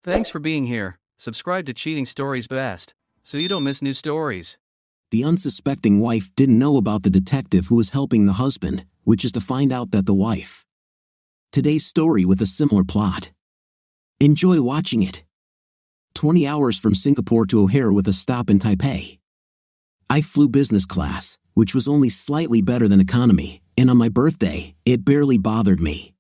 Thanks for being here. Subscribe to Cheating Stories Best, so you don't miss new stories. The unsuspecting wife didn't know about the detective who was helping the husband, which is to find out that the wife. Today's story with a similar plot. Enjoy watching it. 20 hours from Singapore to O'Hare with a stop in Taipei. I flew business class, which was only slightly better than economy, and on my birthday, it barely bothered me.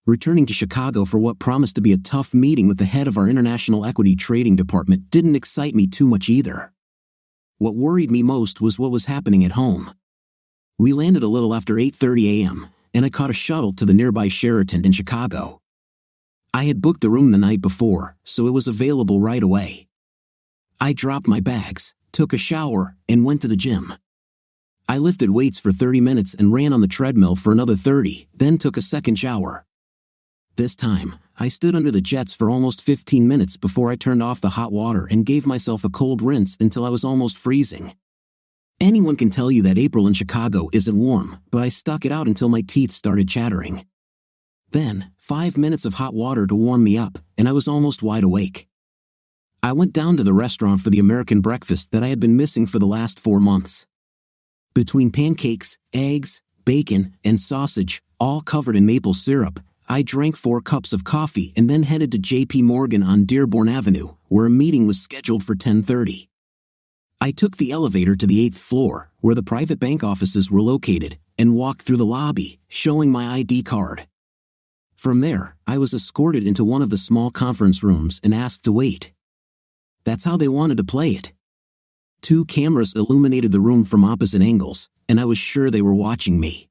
Returning to Chicago for what promised to be a tough meeting with the head of our international equity trading department didn't excite me too much either. What worried me most was what was happening at home. We landed a little after 8:30 a.m., and I caught a shuttle to the nearby Sheraton in Chicago. I had booked the room the night before, so it was available right away. I dropped my bags, took a shower, and went to the gym. I lifted weights for 30 minutes and ran on the treadmill for another 30, then took a second shower. This time, I stood under the jets for almost 15 minutes before I turned off the hot water and gave myself a cold rinse until I was almost freezing. Anyone can tell you that April in Chicago isn't warm, but I stuck it out until my teeth started chattering. Then, 5 minutes of hot water to warm me up, and I was almost wide awake. I went down to the restaurant for the American breakfast that I had been missing for the last 4 months. Between pancakes, eggs, bacon, and sausage, all covered in maple syrup, I drank 4 cups of coffee and then headed to J.P. Morgan on Dearborn Avenue, where a meeting was scheduled for 10:30. I took the elevator to the 8th floor, where the private bank offices were located, and walked through the lobby, showing my ID card. From there, I was escorted into one of the small conference rooms and asked to wait. That's how they wanted to play it. 2 cameras illuminated the room from opposite angles, and I was sure they were watching me.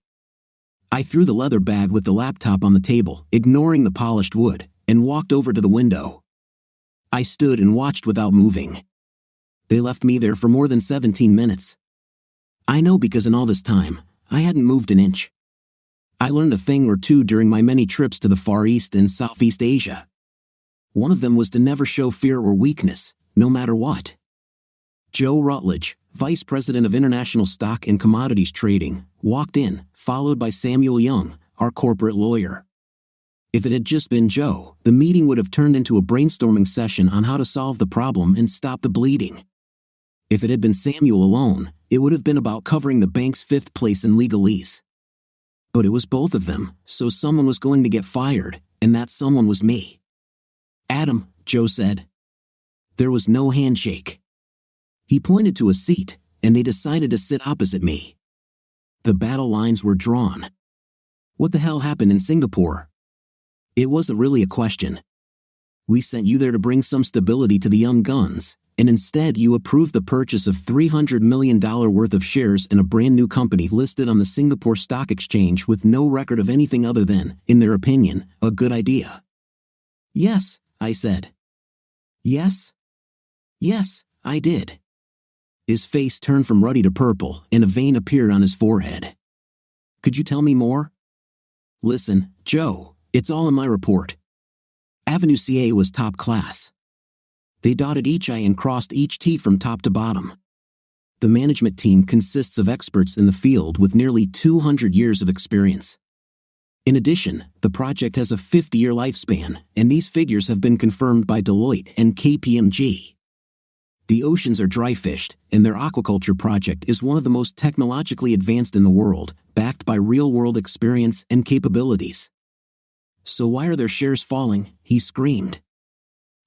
I threw the leather bag with the laptop on the table, ignoring the polished wood, and walked over to the window. I stood and watched without moving. They left me there for more than 17 minutes. I know because in all this time, I hadn't moved an inch. I learned a thing or two during my many trips to the Far East and Southeast Asia. One of them was to never show fear or weakness, no matter what. Joe Rutledge, Vice President of International Stock and Commodities Trading, walked in, followed by Samuel Young, our corporate lawyer. If it had just been Joe, the meeting would have turned into a brainstorming session on how to solve the problem and stop the bleeding. If it had been Samuel alone, it would have been about covering the bank's 5th place in legalese. But it was both of them, so someone was going to get fired, and that someone was me. "Adam," Joe said. There was no handshake. He pointed to a seat, and they decided to sit opposite me. The battle lines were drawn. What the hell happened in Singapore? It wasn't really a question. We sent you there to bring some stability to the young guns, and instead you approved the purchase of $300 million worth of shares in a brand new company listed on the Singapore Stock Exchange with no record of anything other than, in their opinion, a good idea. "Yes," I said. "Yes? Yes, I did." His face turned from ruddy to purple, and a vein appeared on his forehead. "Could you tell me more?" "Listen, Joe, it's all in my report. Avenue CA was top class. They dotted each I and crossed each T from top to bottom. The management team consists of experts in the field with nearly 200 years of experience. In addition, the project has a 50-year lifespan, and these figures have been confirmed by Deloitte and KPMG. The oceans are dry-fished, and their aquaculture project is one of the most technologically advanced in the world, backed by real-world experience and capabilities. So why are their shares falling?" he screamed.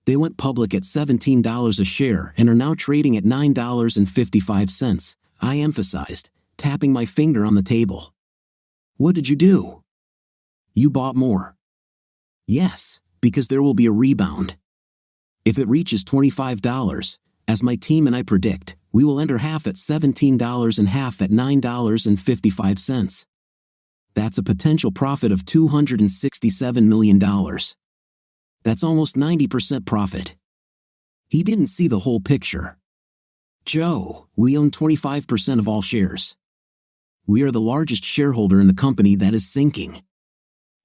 "They went public at $17 a share and are now trading at $9.55, I emphasized, tapping my finger on the table. "What did you do?" "You bought more." "Yes, because there will be a rebound. If it reaches $25, as my team and I predict, we will enter half at $17 and half at $9.55. That's a potential profit of $267 million. That's almost 90% profit." He didn't see the whole picture. "Joe, we own 25% of all shares. We are the largest shareholder in the company that is sinking.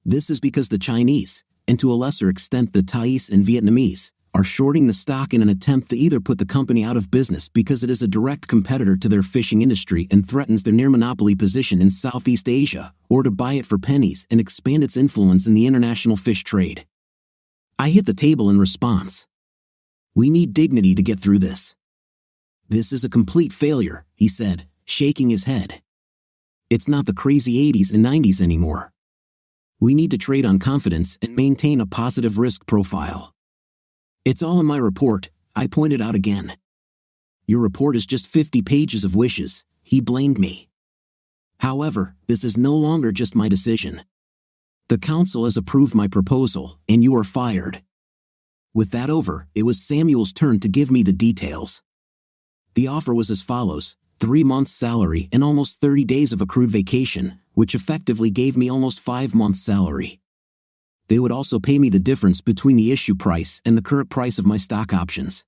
This is because the Chinese, and to a lesser extent the Thais and Vietnamese, are shorting the stock in an attempt to either put the company out of business because it is a direct competitor to their fishing industry and threatens their near-monopoly position in Southeast Asia, or to buy it for pennies and expand its influence in the international fish trade. I hit the table in response. "We need dignity to get through this." "This is a complete failure," he said, shaking his head. "It's not the crazy 80s and 90s anymore. We need to trade on confidence and maintain a positive risk profile." "It's all in my report," I pointed out again. "Your report is just 50 pages of wishes," he blamed me. "However, this is no longer just my decision. The council has approved my proposal, and you are fired." With that over, it was Samuel's turn to give me the details. The offer was as follows: 3 months' salary and almost 30 days of accrued vacation, which effectively gave me almost 5 months' salary. They would also pay me the difference between the issue price and the current price of my stock options.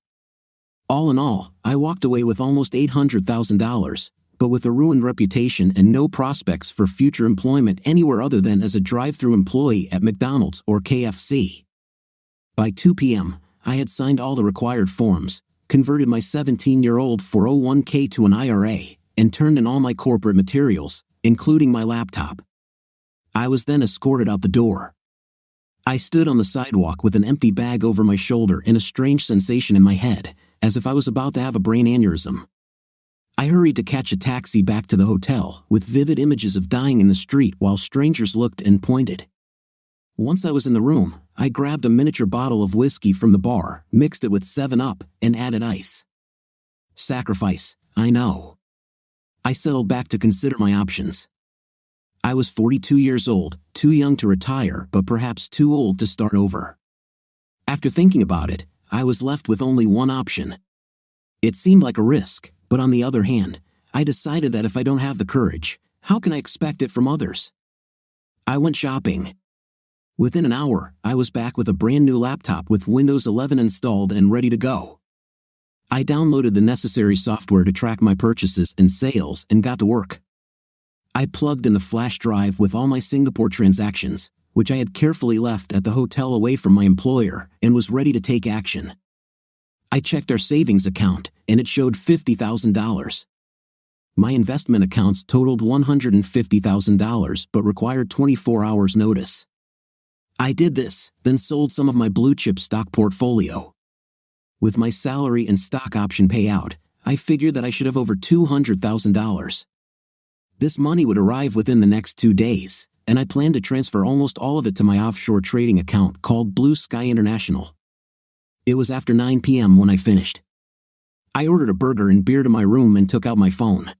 All in all, I walked away with almost $800,000, but with a ruined reputation and no prospects for future employment anywhere other than as a drive-through employee at McDonald's or KFC. By 2 p.m., I had signed all the required forms, converted my 17-year-old 401k to an IRA, and turned in all my corporate materials, including my laptop. I was then escorted out the door. I stood on the sidewalk with an empty bag over my shoulder and a strange sensation in my head, as if I was about to have a brain aneurysm. I hurried to catch a taxi back to the hotel, with vivid images of dying in the street while strangers looked and pointed. Once I was in the room, I grabbed a miniature bottle of whiskey from the bar, mixed it with 7-Up, and added ice. Sacrifice, I know. I settled back to consider my options. I was 42 years old, too young to retire but perhaps too old to start over. After thinking about it, I was left with only one option. It seemed like a risk, but on the other hand, I decided that if I don't have the courage, how can I expect it from others? I went shopping. Within an hour, I was back with a brand new laptop with Windows 11 installed and ready to go. I downloaded the necessary software to track my purchases and sales and got to work. I plugged in the flash drive with all my Singapore transactions, which I had carefully left at the hotel away from my employer, and was ready to take action. I checked our savings account, and it showed $50,000. My investment accounts totaled $150,000 but required 24 hours notice. I did this, then sold some of my blue-chip stock portfolio. With my salary and stock option payout, I figured that I should have over $200,000. This money would arrive within the next 2 days, and I planned to transfer almost all of it to my offshore trading account called Blue Sky International. It was after 9 p.m. when I finished. I ordered a burger and beer to my room and took out my phone.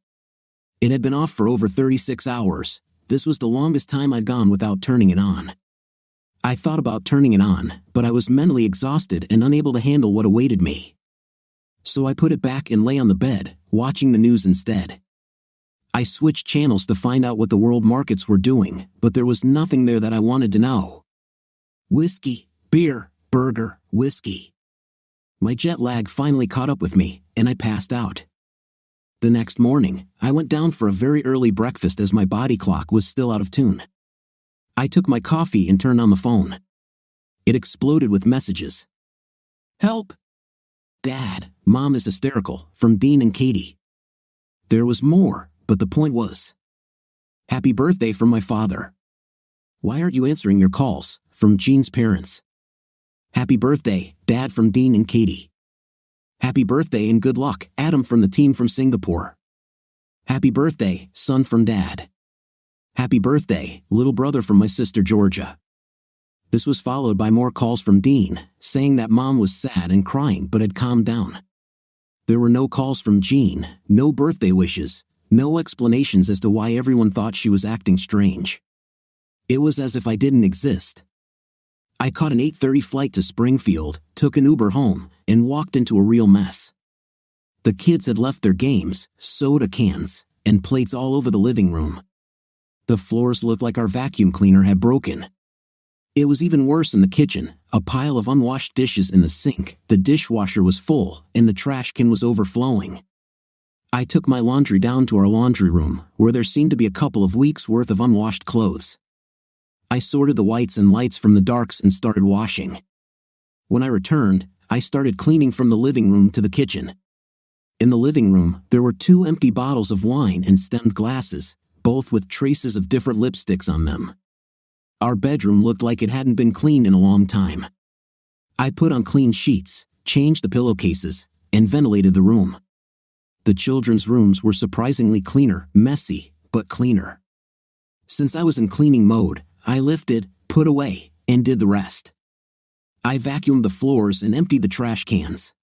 It had been off for over 36 hours. This was the longest time I'd gone without turning it on. I thought about turning it on, but I was mentally exhausted and unable to handle what awaited me. So I put it back and lay on the bed, watching the news instead. I switched channels to find out what the world markets were doing, but there was nothing there that I wanted to know. Whiskey, beer, burger, whiskey. My jet lag finally caught up with me, and I passed out. The next morning, I went down for a very early breakfast as my body clock was still out of tune. I took my coffee and turned on the phone. It exploded with messages. "Help! Dad, Mom is hysterical," from Dean and Katie. There was more, but the point was, "Happy birthday" from my father. "Why aren't you answering your calls?" from Jean's parents. "Happy birthday, Dad," from Dean and Katie. "Happy birthday and good luck, Adam," from the team from Singapore. "Happy birthday, son," from Dad. "Happy birthday, little brother," from my sister Georgia. This was followed by more calls from Dean, saying that Mom was sad and crying but had calmed down. There were no calls from Jean, no birthday wishes, no explanations as to why everyone thought she was acting strange. It was as if I didn't exist. I caught an 8:30 flight to Springfield, took an Uber home, and walked into a real mess. The kids had left their games, soda cans, and plates all over the living room. The floors looked like our vacuum cleaner had broken. It was even worse in the kitchen, a pile of unwashed dishes in the sink, the dishwasher was full, and the trash can was overflowing. I took my laundry down to our laundry room, where there seemed to be a couple of weeks' worth of unwashed clothes. I sorted the whites and lights from the darks and started washing. When I returned, I started cleaning from the living room to the kitchen. In the living room, there were 2 empty bottles of wine and stemmed glasses, both with traces of different lipsticks on them. Our bedroom looked like it hadn't been cleaned in a long time. I put on clean sheets, changed the pillowcases, and ventilated the room. The children's rooms were surprisingly cleaner, messy, but cleaner. Since I was in cleaning mode, I lifted, put away, and did the rest. I vacuumed the floors and emptied the trash cans.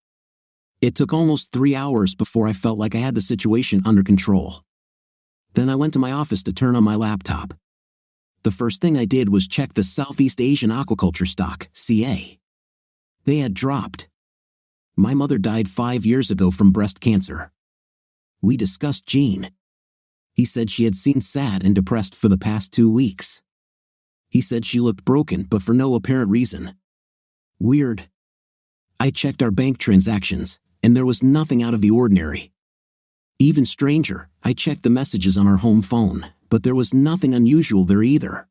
It took almost 3 hours before I felt like I had the situation under control. Then I went to my office to turn on my laptop. The first thing I did was check the Southeast Asian aquaculture stock, CA. They had dropped. My mother died 5 years ago from breast cancer. We discussed Gene. He said she had seemed sad and depressed for the past 2 weeks. He said she looked broken but for no apparent reason. Weird. I checked our bank transactions, and there was nothing out of the ordinary. Even stranger, I checked the messages on our home phone, but there was nothing unusual there either.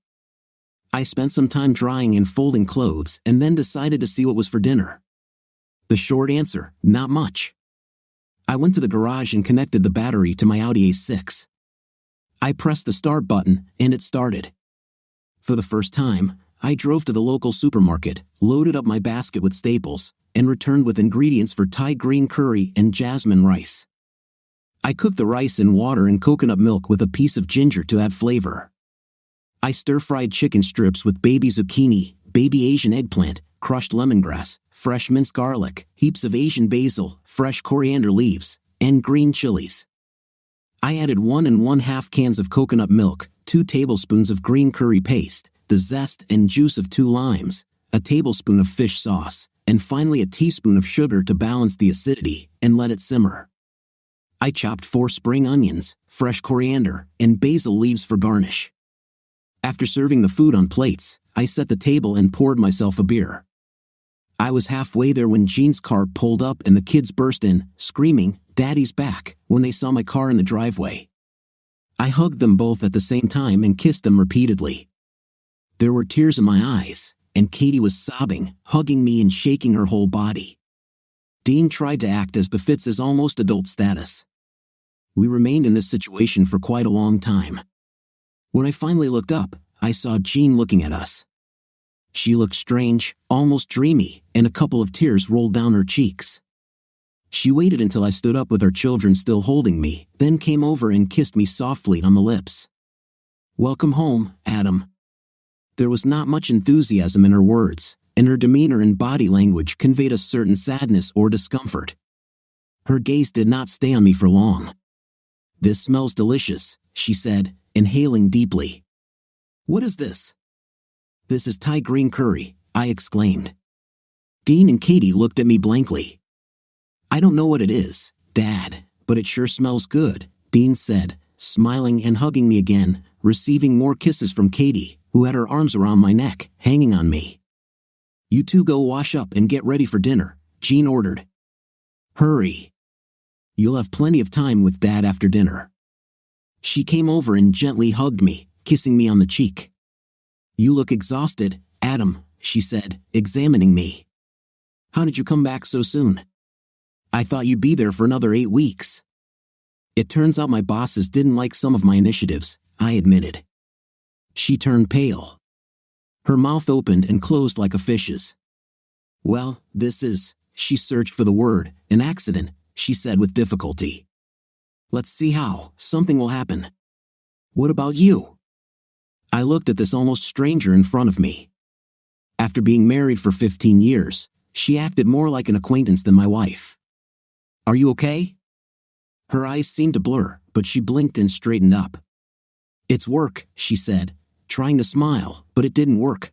I spent some time drying and folding clothes and then decided to see what was for dinner. The short answer, not much. I went to the garage and connected the battery to my Audi A6. I pressed the start button, and it started. For the first time, I drove to the local supermarket, loaded up my basket with staples, and returned with ingredients for Thai green curry and jasmine rice. I cooked the rice in water and coconut milk with a piece of ginger to add flavor. I stir-fried chicken strips with baby zucchini, baby Asian eggplant, crushed lemongrass, fresh minced garlic, heaps of Asian basil, fresh coriander leaves, and green chilies. I added 1 1/2 cans of coconut milk, 2 tablespoons of green curry paste, the zest and juice of 2 limes, a tablespoon of fish sauce, and finally a teaspoon of sugar to balance the acidity, and let it simmer. I chopped 4 spring onions, fresh coriander, and basil leaves for garnish. After serving the food on plates, I set the table and poured myself a beer. I was halfway there when Jean's car pulled up and the kids burst in, screaming, "Daddy's back," when they saw my car in the driveway. I hugged them both at the same time and kissed them repeatedly. There were tears in my eyes, and Katie was sobbing, hugging me and shaking her whole body. Dean tried to act as befits his almost adult status. We remained in this situation for quite a long time. When I finally looked up, I saw Jean looking at us. She looked strange, almost dreamy, and a couple of tears rolled down her cheeks. She waited until I stood up with our children still holding me, then came over and kissed me softly on the lips. "Welcome home, Adam." There was not much enthusiasm in her words, and her demeanor and body language conveyed a certain sadness or discomfort. Her gaze did not stay on me for long. "This smells delicious," she said, inhaling deeply. "What is this?" "This is Thai green curry," I exclaimed. Dean and Katie looked at me blankly. "I don't know what it is, Dad, but it sure smells good," Dean said, smiling and hugging me again, receiving more kisses from Katie, who had her arms around my neck, hanging on me. "You two go wash up and get ready for dinner," Jean ordered. "Hurry. You'll have plenty of time with Dad after dinner." She came over and gently hugged me, kissing me on the cheek. "You look exhausted, Adam," she said, examining me. "How did you come back so soon? I thought you'd be there for another 8 weeks." "It turns out my bosses didn't like some of my initiatives," I admitted. She turned pale. Her mouth opened and closed like a fish's. "Well, this is," she searched for the word, "an accident," she said with difficulty. "Let's see how something will happen. What about you?" I looked at this almost stranger in front of me. After being married for 15 years, she acted more like an acquaintance than my wife. "Are you okay?" Her eyes seemed to blur, but she blinked and straightened up. "It's work," she said, trying to smile, but it didn't work.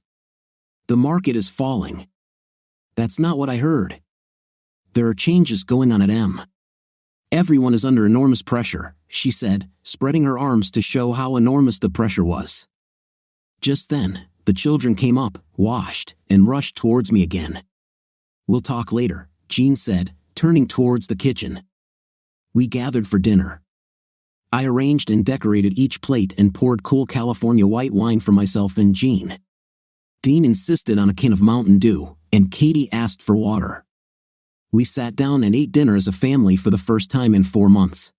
"The market is falling." "That's not what I heard." "There are changes going on at M. Everyone is under enormous pressure," she said, spreading her arms to show how enormous the pressure was. Just then, the children came up, washed, and rushed towards me again. "We'll talk later," Jean said, turning towards the kitchen. We gathered for dinner. I arranged and decorated each plate and poured cool California white wine for myself and Jean. Dean insisted on a can of Mountain Dew, and Katie asked for water. We sat down and ate dinner as a family for the first time in 4 months.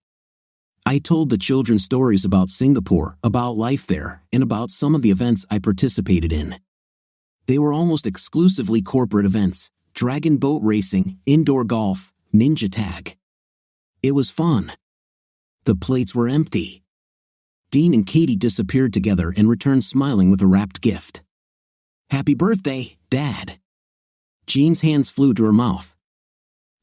I told the children stories about Singapore, about life there, and about some of the events I participated in. They were almost exclusively corporate events, dragon boat racing, indoor golf, ninja tag. It was fun. The plates were empty. Dean and Katie disappeared together and returned smiling with a wrapped gift. "Happy birthday, Dad." Jean's hands flew to her mouth.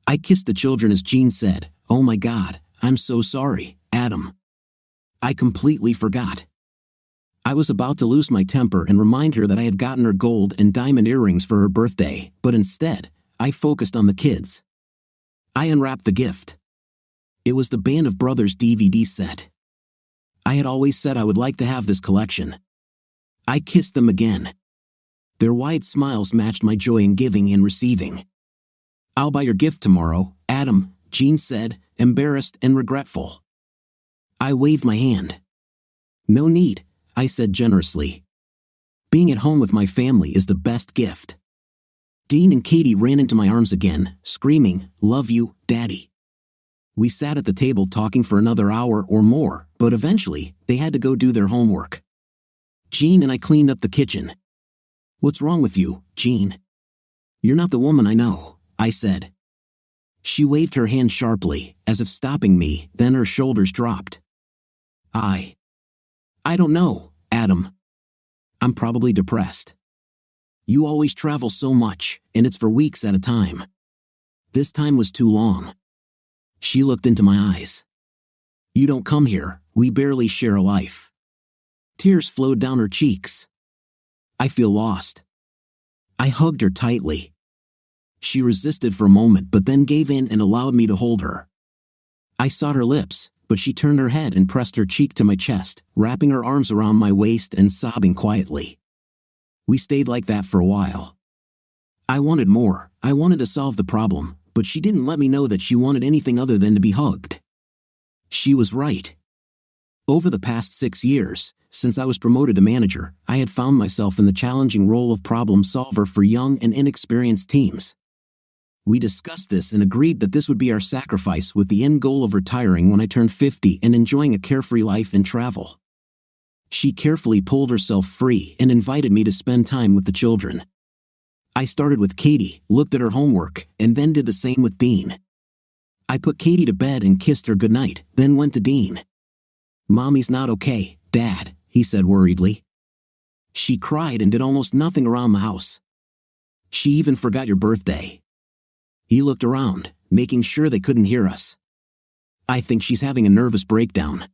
I kissed the children as Jean said, "Oh my God, I'm so sorry, Adam. I completely forgot." I was about to lose my temper and remind her that I had gotten her gold and diamond earrings for her birthday, but instead, I focused on the kids. I unwrapped the gift. It was the Band of Brothers DVD set. I had always said I would like to have this collection. I kissed them again. Their wide smiles matched my joy in giving and receiving. "I'll buy your gift tomorrow, Adam," Jean said, embarrassed and regretful. I waved my hand. "No need," I said generously. "Being at home with my family is the best gift." Dean and Katie ran into my arms again, screaming, "Love you, Daddy." We sat at the table talking for another hour or more, but eventually, they had to go do their homework. Jean and I cleaned up the kitchen. "What's wrong with you, Jean?" "You're not the woman I know," I said. She waved her hand sharply, as if stopping me, then her shoulders dropped. I don't know, Adam. I'm probably depressed. You always travel so much, and it's for weeks at a time. This time was too long. She looked into my eyes. You don't come here, we barely share a life. Tears flowed down her cheeks. I feel lost. I hugged her tightly. She resisted for a moment but then gave in and allowed me to hold her. I sought her lips, but she turned her head and pressed her cheek to my chest, wrapping her arms around my waist and sobbing quietly. We stayed like that for a while. I wanted more. I wanted to solve the problem, but she didn't let me know that she wanted anything other than to be hugged. She was right. Over the past 6 years, since I was promoted to manager, I had found myself in the challenging role of problem solver for young and inexperienced teams. We discussed this and agreed that this would be our sacrifice, with the end goal of retiring when I turned 50 and enjoying a carefree life and travel. She carefully pulled herself free and invited me to spend time with the children. I started with Katie, looked at her homework, and then did the same with Dean. I put Katie to bed and kissed her goodnight, then went to Dean. Mommy's not okay, Dad, he said worriedly. She cried and did almost nothing around the house. She even forgot your birthday. He looked around, making sure they couldn't hear us. I think she's having a nervous breakdown.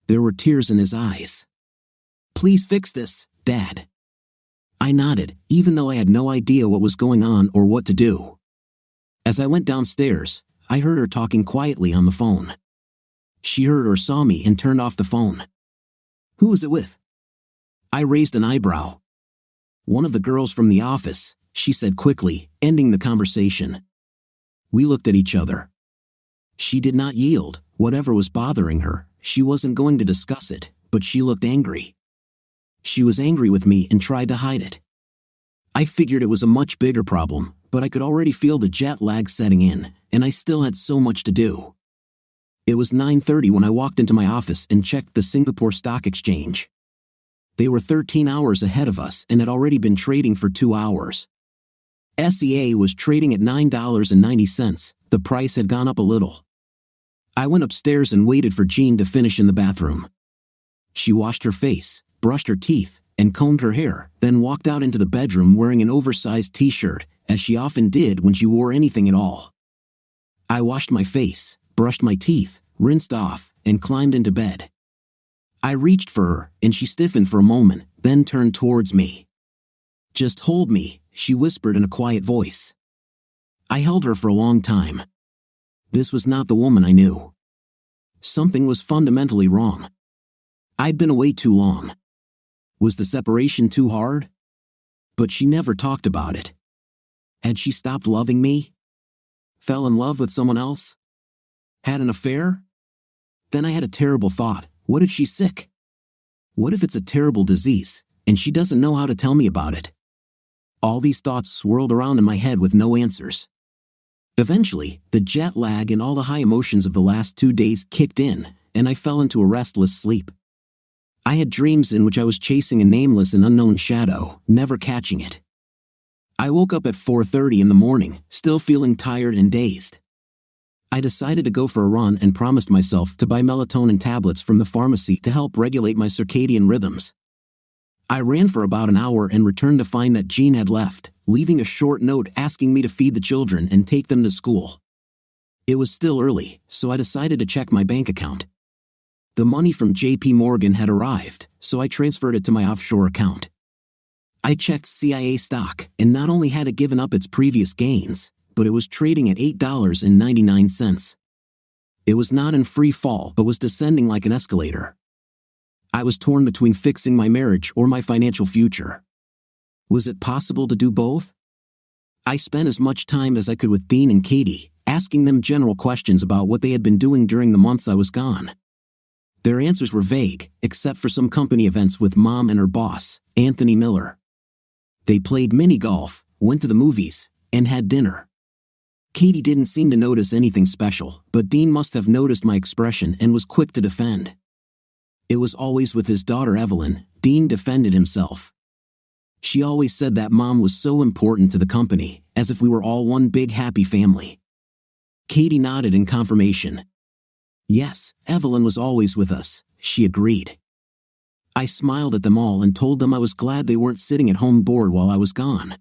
There were tears in his eyes. Please fix this, Dad. I nodded, even though I had no idea what was going on or what to do. As I went downstairs, I heard her talking quietly on the phone. She heard or saw me and turned off the phone. Who was it with? I raised an eyebrow. One of the girls from the office, she said quickly, ending the conversation. We looked at each other. She did not yield. Whatever was bothering her, she wasn't going to discuss it, but she looked angry. She was angry with me and tried to hide it. I figured it was a much bigger problem, but I could already feel the jet lag setting in, and I still had so much to do. It was 9:30 when I walked into my office and checked the Singapore Stock Exchange. They were 13 hours ahead of us and had already been trading for 2 hours. SEA was trading at $9.90, the price had gone up a little. I went upstairs and waited for Jean to finish in the bathroom. She washed her face, brushed her teeth, and combed her hair, then walked out into the bedroom wearing an oversized t-shirt, as she often did when she wore anything at all. I washed my face, brushed my teeth, rinsed off, and climbed into bed. I reached for her, and she stiffened for a moment, then turned towards me. Just hold me, she whispered in a quiet voice. I held her for a long time. This was not the woman I knew. Something was fundamentally wrong. I'd been away too long. Was the separation too hard? But she never talked about it. Had she stopped loving me? Fell in love with someone else? Had an affair? Then I had a terrible thought. What if she's sick? What if it's a terrible disease, and she doesn't know how to tell me about it? All these thoughts swirled around in my head with no answers. Eventually, the jet lag and all the high emotions of the last 2 days kicked in, and I fell into a restless sleep. I had dreams in which I was chasing a nameless and unknown shadow, never catching it. I woke up at 4:30 in the morning, still feeling tired and dazed. I decided to go for a run and promised myself to buy melatonin tablets from the pharmacy to help regulate my circadian rhythms. I ran for about an hour and returned to find that Jean had left, leaving a short note asking me to feed the children and take them to school. It was still early, so I decided to check my bank account. The money from JP Morgan had arrived, so I transferred it to my offshore account. I checked CIA stock, and not only had it given up its previous gains, but it was trading at $8.99. It was not in free fall but was descending like an escalator. I was torn between fixing my marriage or my financial future. Was it possible to do both? I spent as much time as I could with Dean and Katie, asking them general questions about what they had been doing during the months I was gone. Their answers were vague, except for some company events with Mom and her boss, Anthony Miller. They played mini golf, went to the movies, and had dinner. Katie didn't seem to notice anything special, but Dean must have noticed my expression and was quick to defend. It was always with his daughter Evelyn, Dean defended himself. She always said that Mom was so important to the company, as if we were all one big happy family. Katie nodded in confirmation. Yes, Evelyn was always with us, she agreed. I smiled at them all and told them I was glad they weren't sitting at home bored while I was gone.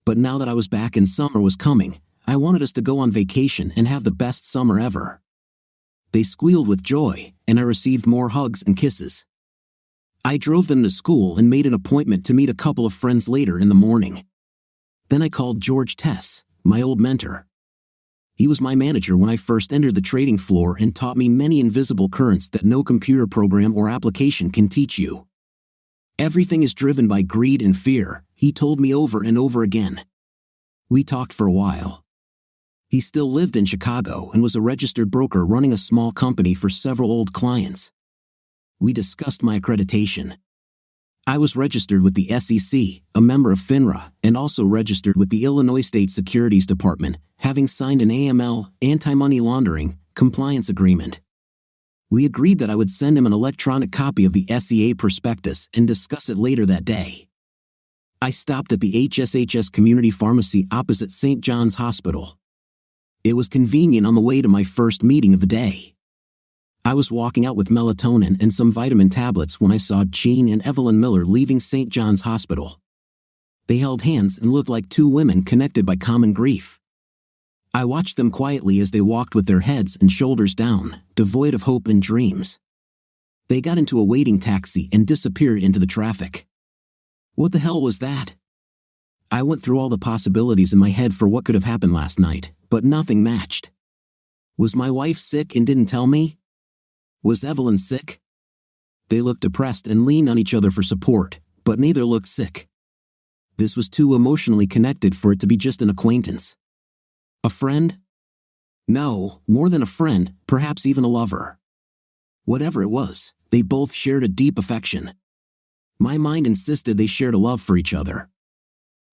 But now that I was back and summer was coming, I wanted us to go on vacation and have the best summer ever. They squealed with joy, and I received more hugs and kisses. I drove them to school and made an appointment to meet a couple of friends later in the morning. Then I called George Tess, my old mentor. He was my manager when I first entered the trading floor and taught me many invisible currents that no computer program or application can teach you. Everything is driven by greed and fear, he told me over and over again. We talked for a while. He still lived in Chicago and was a registered broker running a small company for several old clients. We discussed my accreditation. I was registered with the SEC, a member of FINRA, and also registered with the Illinois State Securities Department, having signed an AML, anti-money laundering, compliance agreement. We agreed that I would send him an electronic copy of the SEA prospectus and discuss it later that day. I stopped at the HSHS Community Pharmacy opposite St. John's Hospital. It was convenient on the way to my first meeting of the day. I was walking out with melatonin and some vitamin tablets when I saw Jean and Evelyn Miller leaving St. John's Hospital. They held hands and looked like two women connected by common grief. I watched them quietly as they walked with their heads and shoulders down, devoid of hope and dreams. They got into a waiting taxi and disappeared into the traffic. What the hell was that? I went through all the possibilities in my head for what could have happened last night, but nothing matched. Was my wife sick and didn't tell me? Was Evelyn sick? They looked depressed and leaned on each other for support, but neither looked sick. This was too emotionally connected for it to be just an acquaintance. A friend? No, more than a friend, perhaps even a lover. Whatever it was, they both shared a deep affection. My mind insisted they shared a love for each other.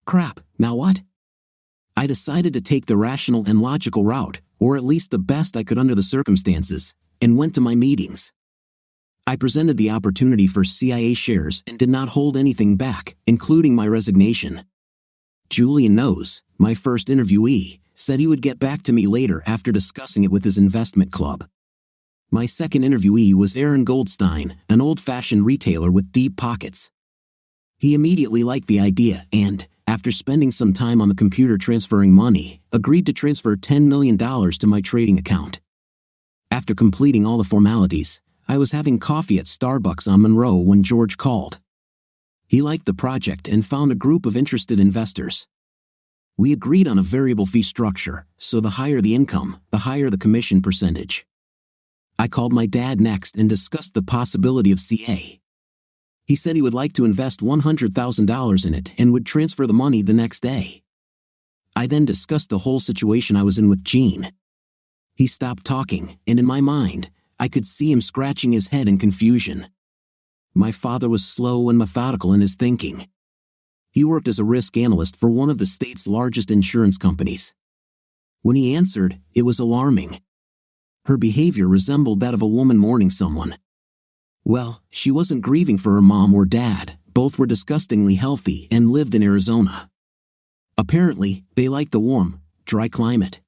Crap, now what? I decided to take the rational and logical route, or at least the best I could under the circumstances, and went to my meetings. I presented the opportunity for CIA shares and did not hold anything back, including my resignation. Julian knows, my first interviewee, said he would get back to me later after discussing it with his investment club. My second interviewee was Aaron Goldstein, an old-fashioned retailer with deep pockets. He immediately liked the idea and, after spending some time on the computer transferring money, agreed to transfer $10 million to my trading account. After completing all the formalities, I was having coffee at Starbucks on Monroe when George called. He liked the project and found a group of interested investors. We agreed on a variable fee structure, so the higher the income, the higher the commission percentage. I called my dad next and discussed the possibility of CA. He said he would like to invest $100,000 in it and would transfer the money the next day. I then discussed the whole situation I was in with Jean. He stopped talking, and in my mind, I could see him scratching his head in confusion. My father was slow and methodical in his thinking. He worked as a risk analyst for one of the state's largest insurance companies. When he answered, it was alarming. Her behavior resembled that of a woman mourning someone. Well, she wasn't grieving for her mom or dad, both were disgustingly healthy and lived in Arizona. Apparently, they liked the warm, dry climate.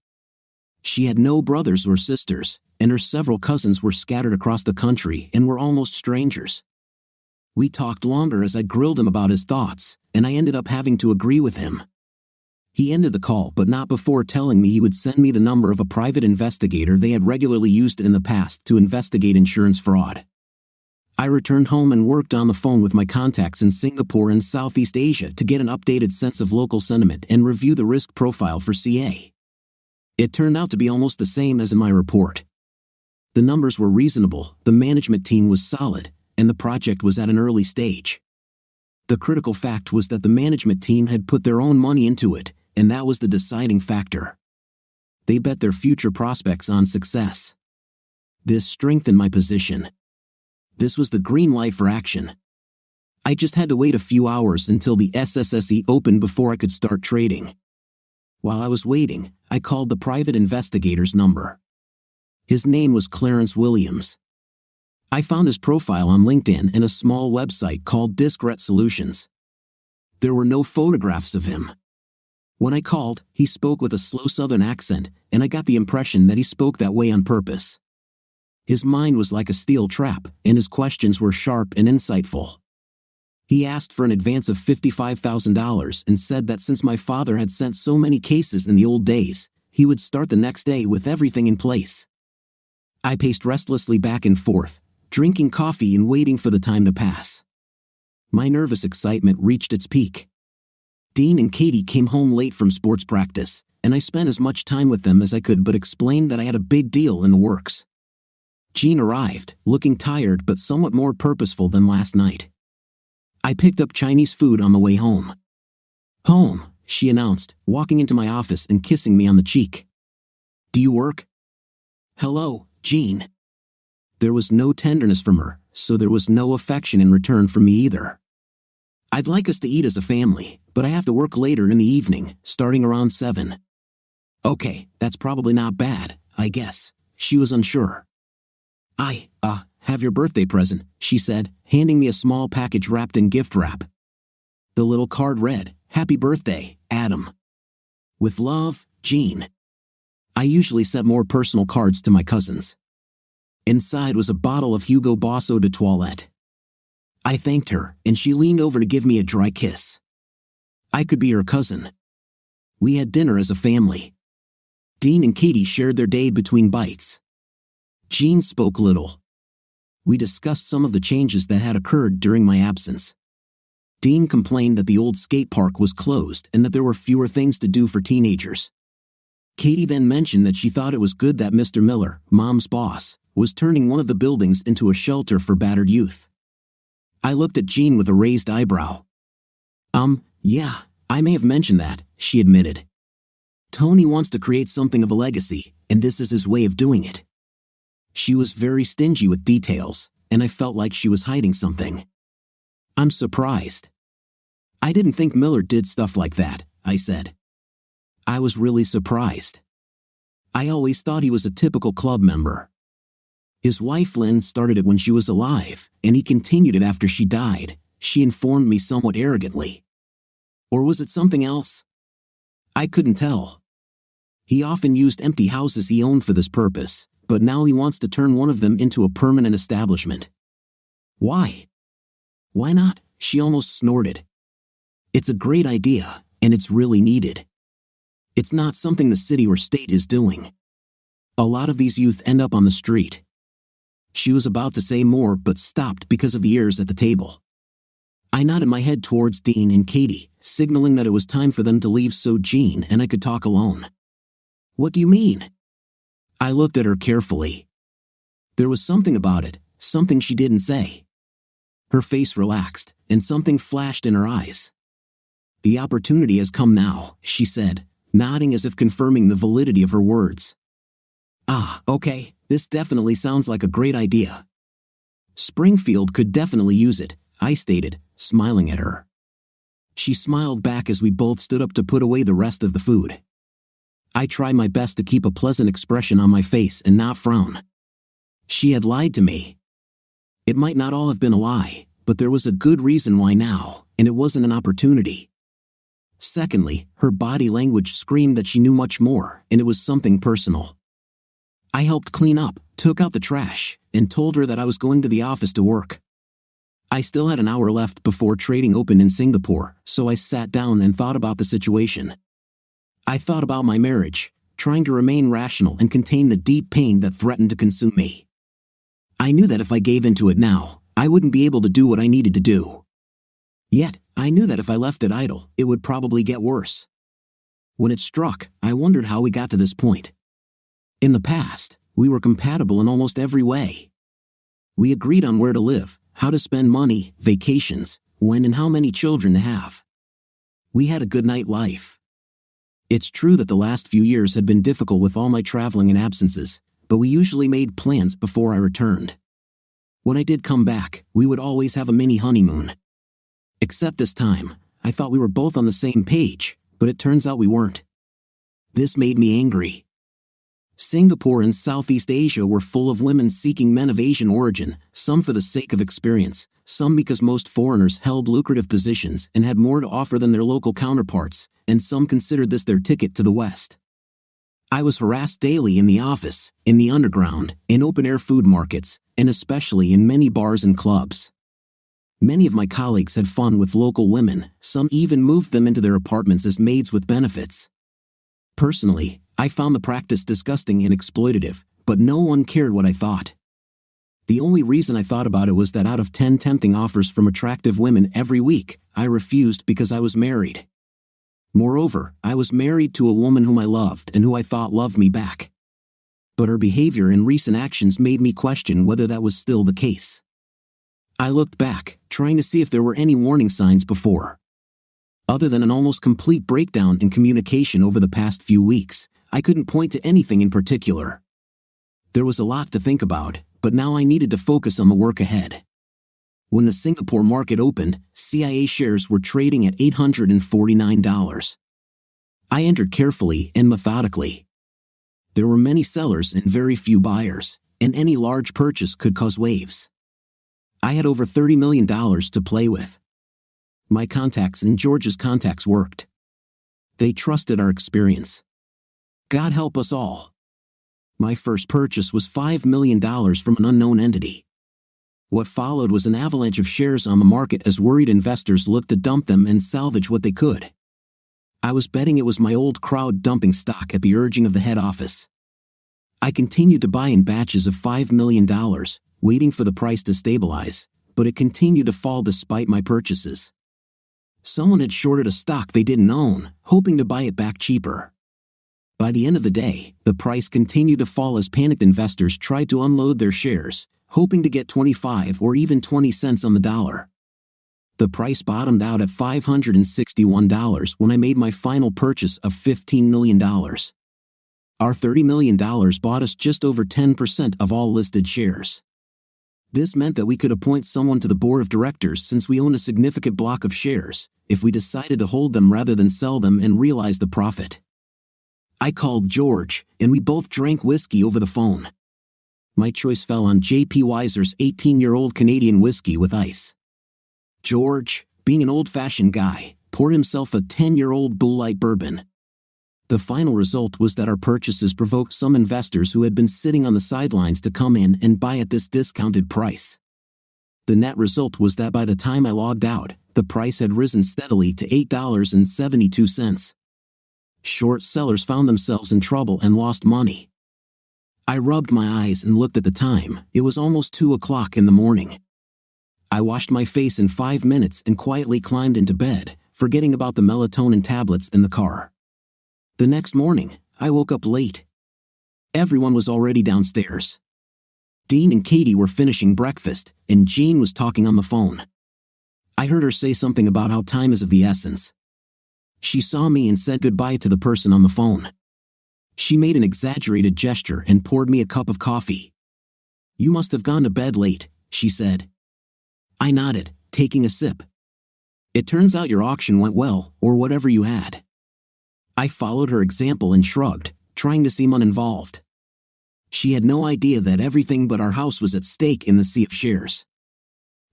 She had no brothers or sisters, and her several cousins were scattered across the country and were almost strangers. We talked longer as I grilled him about his thoughts, and I ended up having to agree with him. He ended the call, but not before telling me he would send me the number of a private investigator they had regularly used in the past to investigate insurance fraud. I returned home and worked on the phone with my contacts in Singapore and Southeast Asia to get an updated sense of local sentiment and review the risk profile for CA. It turned out to be almost the same as in my report. The numbers were reasonable, the management team was solid, and the project was at an early stage. The critical fact was that the management team had put their own money into it, and that was the deciding factor. They bet their future prospects on success. This strengthened my position. This was the green light for action. I just had to wait a few hours until the SSSE opened before I could start trading. While I was waiting, I called the private investigator's number. His name was Clarence Williams. I found his profile on LinkedIn and a small website called Discret Solutions. There were no photographs of him. When I called, he spoke with a slow southern accent, and I got the impression that he spoke that way on purpose. His mind was like a steel trap, and his questions were sharp and insightful. He asked for an advance of $55,000 and said that since my father had sent so many cases in the old days, he would start the next day with everything in place. I paced restlessly back and forth, drinking coffee and waiting for the time to pass. My nervous excitement reached its peak. Dean and Katie came home late from sports practice, and I spent as much time with them as I could but explained that I had a big deal in the works. Jean arrived, looking tired but somewhat more purposeful than last night. I picked up Chinese food on the way home. "Home," she announced, walking into my office and kissing me on the cheek. "Do you work?" "Hello, Jean." There was no tenderness from her, so there was no affection in return from me either. "I'd like us to eat as a family, but I have to work later in the evening, starting around 7. "Okay, that's probably not bad, I guess." She was unsure. "I have your birthday present," she said, handing me a small package wrapped in gift wrap. The little card read, "Happy birthday, Adam. With love, Jean." I usually sent more personal cards to my cousins. Inside was a bottle of Hugo Boss Eau de Toilette. I thanked her, and she leaned over to give me a dry kiss. I could be her cousin. We had dinner as a family. Dean and Katie shared their day between bites. Jean spoke little. We discussed some of the changes that had occurred during my absence. Dean complained that the old skate park was closed and that there were fewer things to do for teenagers. Katie then mentioned that she thought it was good that Mr. Miller, Mom's boss, was turning one of the buildings into a shelter for battered youth. I looked at Jean with a raised eyebrow. Yeah, I may have mentioned that," she admitted. "Tony wants to create something of a legacy, and this is his way of doing it." She was very stingy with details, and I felt like she was hiding something. "I'm surprised." "I didn't think Miller did stuff like that," I said. I was really surprised. I always thought he was a typical club member. His wife Lynn started it when she was alive, and he continued it after she died, she informed me somewhat arrogantly. Or was it something else? I couldn't tell. He often used empty houses he owned for this purpose, but now he wants to turn one of them into a permanent establishment. Why? Why not? She almost snorted. It's a great idea, and it's really needed. It's not something the city or state is doing. A lot of these youth end up on the street. She was about to say more but stopped because of the ears at the table. I nodded my head towards Dean and Katie, signaling that it was time for them to leave so Jean and I could talk alone. What do you mean? I looked at her carefully. There was something about it, something she didn't say. Her face relaxed, and something flashed in her eyes. The opportunity has come now, she said, nodding as if confirming the validity of her words. Okay, this definitely sounds like a great idea. Springfield could definitely use it, I stated, smiling at her. She smiled back as we both stood up to put away the rest of the food. I tried my best to keep a pleasant expression on my face and not frown. She had lied to me. It might not all have been a lie, but there was a good reason why now, and it wasn't an opportunity. Secondly, her body language screamed that she knew much more, and it was something personal. I helped clean up, took out the trash, and told her that I was going to the office to work. I still had an hour left before trading opened in Singapore, so I sat down and thought about the situation. I thought about my marriage, trying to remain rational and contain the deep pain that threatened to consume me. I knew that if I gave into it now, I wouldn't be able to do what I needed to do. Yet, I knew that if I left it idle, it would probably get worse. When it struck, I wondered how we got to this point. In the past, we were compatible in almost every way. We agreed on where to live, how to spend money, vacations, when and how many children to have. We had a good night life. It's true that the last few years had been difficult with all my traveling and absences, but we usually made plans before I returned. When I did come back, we would always have a mini honeymoon. Except this time, I thought we were both on the same page, but it turns out we weren't. This made me angry. Singapore and Southeast Asia were full of women seeking men of Asian origin, some for the sake of experience, some because most foreigners held lucrative positions and had more to offer than their local counterparts, and some considered this their ticket to the West. I was harassed daily in the office, in the underground, in open-air food markets, and especially in many bars and clubs. Many of my colleagues had fun with local women, some even moved them into their apartments as maids with benefits. Personally, I found the practice disgusting and exploitative, but no one cared what I thought. The only reason I thought about it was that out of 10 tempting offers from attractive women every week, I refused because I was married. Moreover, I was married to a woman whom I loved and who I thought loved me back. But her behavior and recent actions made me question whether that was still the case. I looked back, trying to see if there were any warning signs before. Other than an almost complete breakdown in communication over the past few weeks, I couldn't point to anything in particular. There was a lot to think about, but now I needed to focus on the work ahead. When the Singapore market opened, CIA shares were trading at $849. I entered carefully and methodically. There were many sellers and very few buyers, and any large purchase could cause waves. I had over $30 million to play with. My contacts and George's contacts worked. They trusted our experience. God help us all. My first purchase was $5 million from an unknown entity. What followed was an avalanche of shares on the market as worried investors looked to dump them and salvage what they could. I was betting it was my old crowd dumping stock at the urging of the head office. I continued to buy in batches of $5 million, waiting for the price to stabilize, but it continued to fall despite my purchases. Someone had shorted a stock they didn't own, hoping to buy it back cheaper. By the end of the day, the price continued to fall as panicked investors tried to unload their shares, hoping to get 25 or even 20 cents on the dollar. The price bottomed out at $561 when I made my final purchase of $15 million. Our $30 million bought us just over 10% of all listed shares. This meant that we could appoint someone to the board of directors since we owned a significant block of shares, if we decided to hold them rather than sell them and realize the profit. I called George, and we both drank whiskey over the phone. My choice fell on J.P. Weiser's 18-year-old Canadian whiskey with ice. George, being an old-fashioned guy, poured himself a 10-year-old Bull Light bourbon. The final result was that our purchases provoked some investors who had been sitting on the sidelines to come in and buy at this discounted price. The net result was that by the time I logged out, the price had risen steadily to $8.72. Short sellers found themselves in trouble and lost money. I rubbed my eyes and looked at the time. It was almost 2 o'clock in the morning. I washed my face in 5 minutes and quietly climbed into bed, forgetting about the melatonin tablets in the car. The next morning, I woke up late. Everyone was already downstairs. Dean and Katie were finishing breakfast, and Jean was talking on the phone. I heard her say something about how time is of the essence. She saw me and said goodbye to the person on the phone. She made an exaggerated gesture and poured me a cup of coffee. "You must have gone to bed late," she said. I nodded, taking a sip. "It turns out your auction went well, or whatever you had." I followed her example and shrugged, trying to seem uninvolved. She had no idea that everything but our house was at stake in the sea of shares.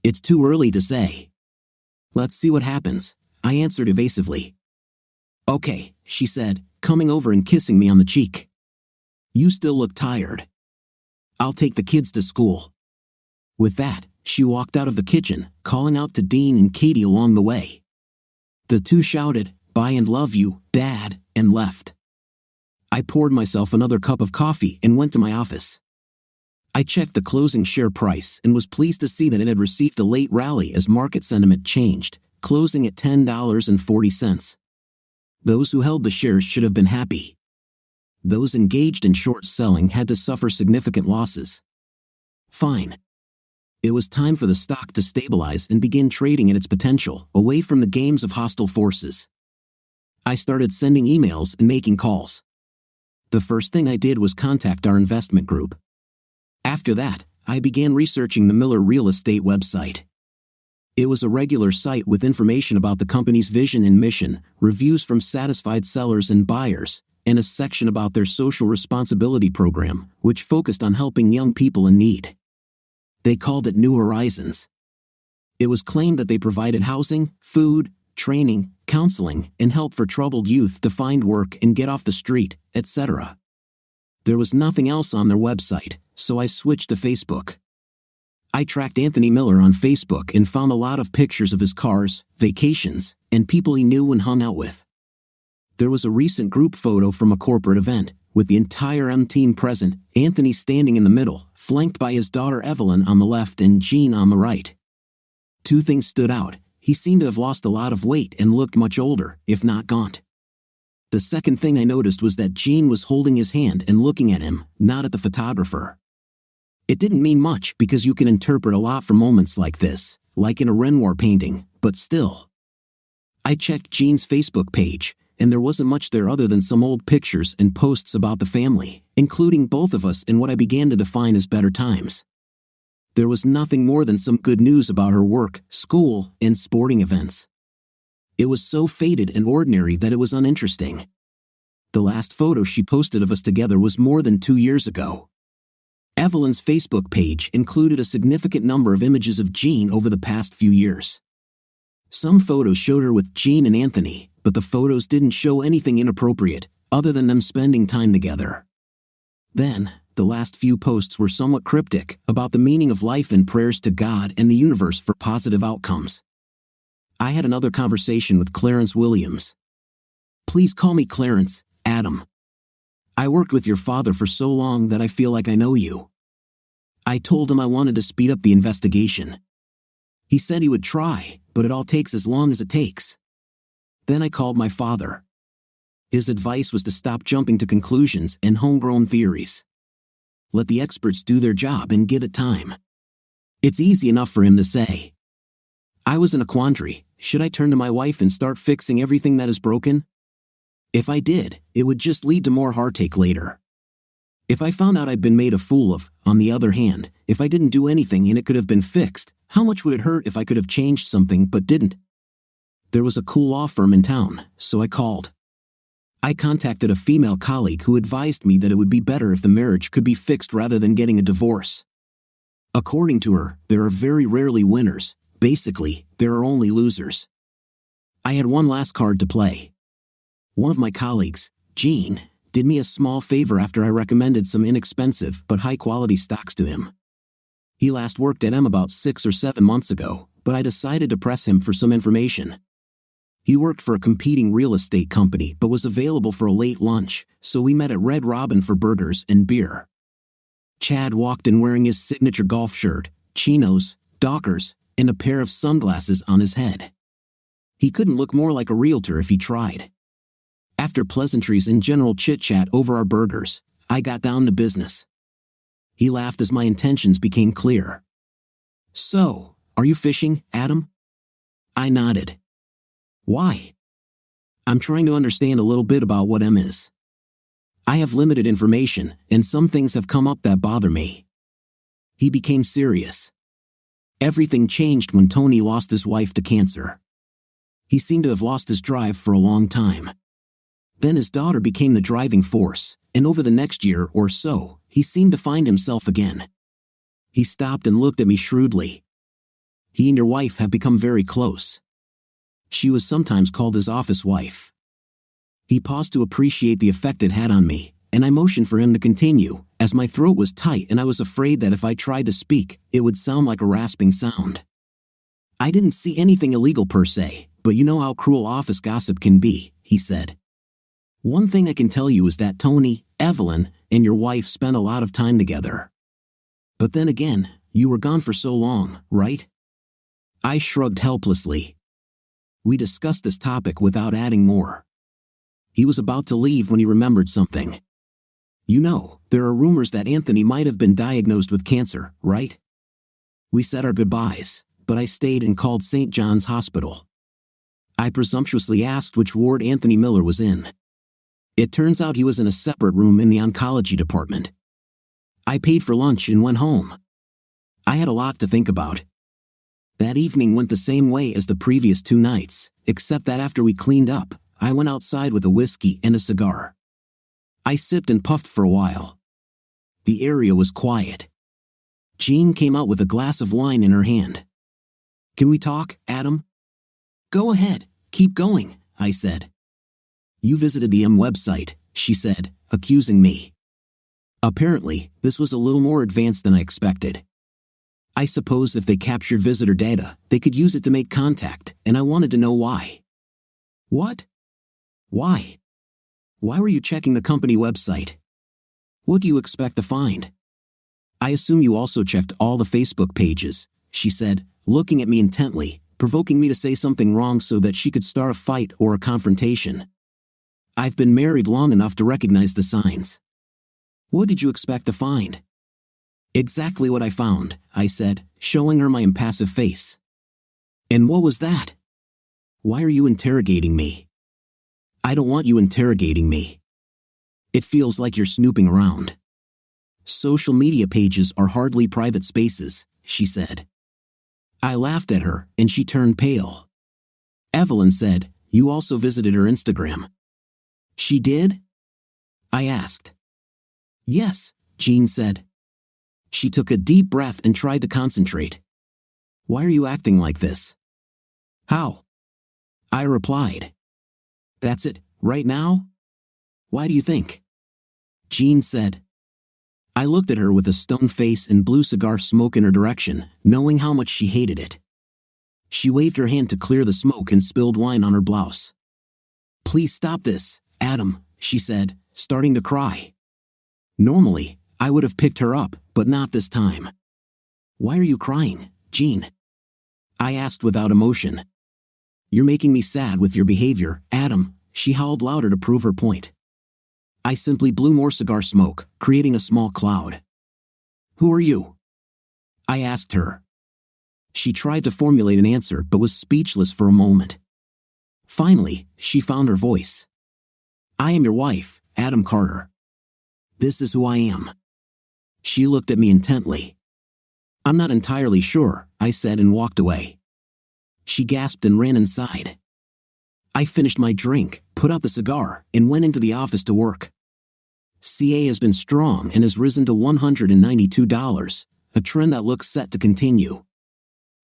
"It's too early to say." "Let's see what happens," I answered evasively. "Okay," she said, coming over and kissing me on the cheek. "You still look tired. I'll take the kids to school." With that, she walked out of the kitchen, calling out to Dean and Katie along the way. The two shouted, "Bye and love you, Dad," and left. I poured myself another cup of coffee and went to my office. I checked the closing share price and was pleased to see that it had received a late rally as market sentiment changed, closing at $10.40. Those who held the shares should have been happy. Those engaged in short selling had to suffer significant losses. Fine. It was time for the stock to stabilize and begin trading at its potential, away from the games of hostile forces. I started sending emails and making calls. The first thing I did was contact our investment group. After that, I began researching the Miller Real Estate website. It was a regular site with information about the company's vision and mission, reviews from satisfied sellers and buyers, and a section about their social responsibility program, which focused on helping young people in need. They called it New Horizons. It was claimed that they provided housing, food, training, counseling, and help for troubled youth to find work and get off the street, etc. There was nothing else on their website, so I switched to Facebook. I tracked Anthony Miller on Facebook and found a lot of pictures of his cars, vacations, and people he knew and hung out with. There was a recent group photo from a corporate event, with the entire M team present, Anthony standing in the middle, flanked by his daughter Evelyn on the left and Jean on the right. Two things stood out. He seemed to have lost a lot of weight and looked much older, if not gaunt. The second thing I noticed was that Jean was holding his hand and looking at him, not at the photographer. It didn't mean much because you can interpret a lot from moments like this, like in a Renoir painting, but still. I checked Jean's Facebook page, and there wasn't much there other than some old pictures and posts about the family, including both of us in what I began to define as better times. There was nothing more than some good news about her work, school, and sporting events. It was so faded and ordinary that it was uninteresting. The last photo she posted of us together was more than 2 years ago. Evelyn's Facebook page included a significant number of images of Jean over the past few years. Some photos showed her with Jean and Anthony, but the photos didn't show anything inappropriate, other than them spending time together. Then, the last few posts were somewhat cryptic, about the meaning of life and prayers to God and the universe for positive outcomes. I had another conversation with Clarence Williams. "Please call me Clarence, Adam. I worked with your father for so long that I feel like I know you." I told him I wanted to speed up the investigation. He said he would try, but it all takes as long as it takes. Then I called my father. His advice was to stop jumping to conclusions and homegrown theories. Let the experts do their job and give it time. It's easy enough for him to say. I was in a quandary. Should I turn to my wife and start fixing everything that is broken? If I did, it would just lead to more heartache later. If I found out I'd been made a fool of, on the other hand, if I didn't do anything and it could have been fixed, how much would it hurt if I could have changed something but didn't? There was a cool law firm in town, so I called. I contacted a female colleague who advised me that it would be better if the marriage could be fixed rather than getting a divorce. According to her, there are very rarely winners. Basically, there are only losers. I had one last card to play. One of my colleagues, Jean, did me a small favor after I recommended some inexpensive but high-quality stocks to him. He last worked at M about 6 or 7 months ago, but I decided to press him for some information. He worked for a competing real estate company but was available for a late lunch, so we met at Red Robin for burgers and beer. Chad walked in wearing his signature golf shirt, chinos, Dockers, and a pair of sunglasses on his head. He couldn't look more like a realtor if he tried. After pleasantries and general chit-chat over our burgers, I got down to business. He laughed as my intentions became clear. "So, are you fishing, Adam?" I nodded. "Why?" "I'm trying to understand a little bit about what M is. I have limited information, and some things have come up that bother me." He became serious. Everything changed when Tony lost his wife to cancer. He seemed to have lost his drive for a long time. Then his daughter became the driving force, and over the next year or so, he seemed to find himself again. He stopped and looked at me shrewdly. "He and your wife have become very close." She was sometimes called his office wife. He paused to appreciate the effect it had on me, and I motioned for him to continue, as my throat was tight and I was afraid that if I tried to speak, it would sound like a rasping sound. I didn't see anything illegal per se, but you know how cruel office gossip can be, he said. One thing I can tell you is that Tony, Evelyn, and your wife spent a lot of time together. But then again, you were gone for so long, right? I shrugged helplessly. We discussed this topic without adding more. He was about to leave when he remembered something. You know, there are rumors that Anthony might have been diagnosed with cancer, right? We said our goodbyes, but I stayed and called St. John's Hospital. I presumptuously asked which ward Anthony Miller was in. It turns out he was in a separate room in the oncology department. I paid for lunch and went home. I had a lot to think about. That evening went the same way as the previous 2 nights, except that after we cleaned up, I went outside with a whiskey and a cigar. I sipped and puffed for a while. The area was quiet. Jean came out with a glass of wine in her hand. Can we talk, Adam? Go ahead, keep going, I said. You visited the website, she said, accusing me. Apparently, this was a little more advanced than I expected. I suppose if they captured visitor data, they could use it to make contact, and I wanted to know why. What? Why? Why were you checking the company website? What do you expect to find? I assume you also checked all the Facebook pages, she said, looking at me intently, provoking me to say something wrong so that she could start a fight or a confrontation. I've been married long enough to recognize the signs. What did you expect to find? Exactly what I found, I said, showing her my impassive face. And what was that? Why are you interrogating me? I don't want you interrogating me. It feels like you're snooping around. Social media pages are hardly private spaces, she said. I laughed at her, and she turned pale. Evelyn said, you also visited her Instagram. She did? I asked. Yes, Jean said. She took a deep breath and tried to concentrate. Why are you acting like this? How? I replied. That's it, right now? Why do you think? Jean said. I looked at her with a stone face and blew cigar smoke in her direction, knowing how much she hated it. She waved her hand to clear the smoke and spilled wine on her blouse. Please stop this, Adam, she said, starting to cry. Normally, I would have picked her up, but not this time. Why are you crying, Jean? I asked without emotion. You're making me sad with your behavior, Adam, she howled louder to prove her point. I simply blew more cigar smoke, creating a small cloud. Who are you? I asked her. She tried to formulate an answer but was speechless for a moment. Finally, she found her voice. I am your wife, Adam Carter. This is who I am. She looked at me intently. I'm not entirely sure, I said and walked away. She gasped and ran inside. I finished my drink, put out the cigar, and went into the office to work. CA has been strong and has risen to $192, a trend that looks set to continue.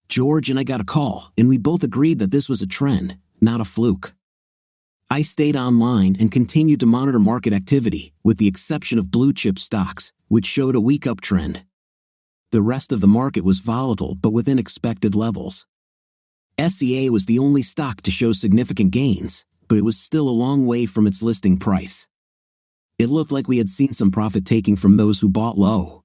George and I got a call, and we both agreed that this was a trend, not a fluke. I stayed online and continued to monitor market activity, with the exception of blue-chip stocks, which showed a weak uptrend. The rest of the market was volatile but within expected levels. SEA was the only stock to show significant gains, but it was still a long way from its listing price. It looked like we had seen some profit-taking from those who bought low.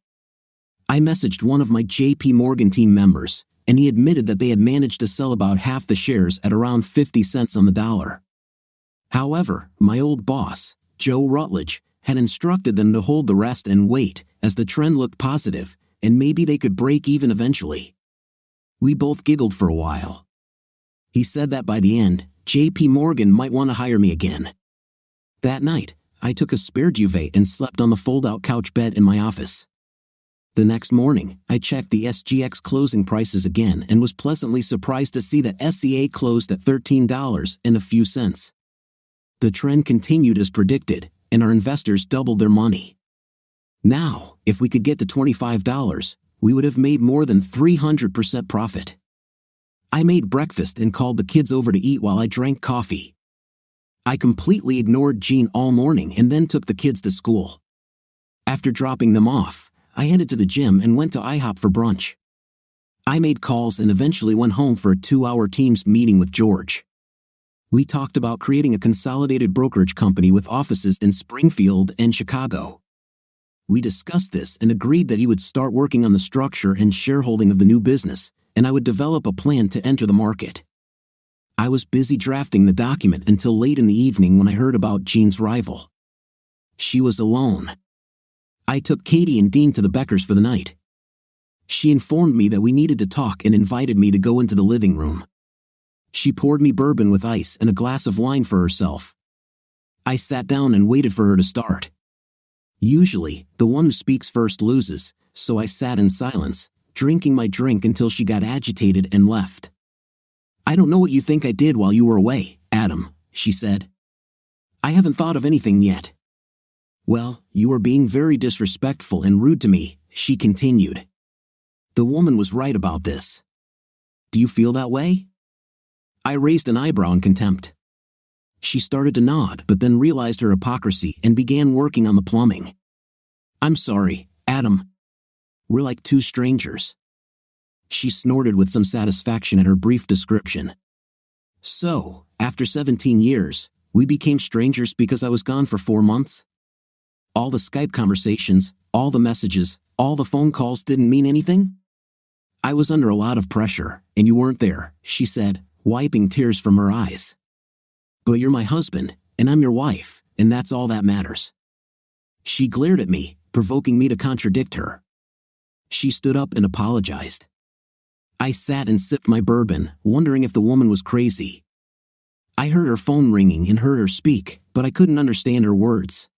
I messaged one of my JP Morgan team members, and he admitted that they had managed to sell about half the shares at around 50 cents on the dollar. However, my old boss, Joe Rutledge, had instructed them to hold the rest and wait, as the trend looked positive, and maybe they could break even eventually. We both giggled for a while. He said that by the end, JP Morgan might want to hire me again. That night, I took a spare duvet and slept on the fold-out couch bed in my office. The next morning, I checked the SGX closing prices again and was pleasantly surprised to see that SEA closed at $13 and a few cents. The trend continued as predicted, and our investors doubled their money. Now, if we could get to $25, we would have made more than 300% profit. I made breakfast and called the kids over to eat while I drank coffee. I completely ignored Jean all morning and then took the kids to school. After dropping them off, I headed to the gym and went to IHOP for brunch. I made calls and eventually went home for a 2-hour Teams meeting with George. We talked about creating a consolidated brokerage company with offices in Springfield and Chicago. We discussed this and agreed that he would start working on the structure and shareholding of the new business, and I would develop a plan to enter the market. I was busy drafting the document until late in the evening when I heard about Jean's rival. She was alone. I took Katie and Dean to the Beckers for the night. She informed me that we needed to talk and invited me to go into the living room. She poured me bourbon with ice and a glass of wine for herself. I sat down and waited for her to start. Usually, the one who speaks first loses, so I sat in silence, drinking my drink until she got agitated and left. "I don't know what you think I did while you were away, Adam," she said. "I haven't thought of anything yet." "Well, you are being very disrespectful and rude to me," she continued. The woman was right about this. "Do you feel that way?" I raised an eyebrow in contempt. She started to nod but then realized her hypocrisy and began working on the plumbing. "I'm sorry, Adam. We're like two strangers." She snorted with some satisfaction at her brief description. "So, after 17 years, we became strangers because I was gone for 4 months? All the Skype conversations, all the messages, all the phone calls didn't mean anything?" "I was under a lot of pressure, and you weren't there," she said, wiping tears from her eyes. "But you're my husband, and I'm your wife, and that's all that matters." She glared at me, provoking me to contradict her. She stood up and apologized. I sat and sipped my bourbon, wondering if the woman was crazy. I heard her phone ringing and heard her speak, but I couldn't understand her words.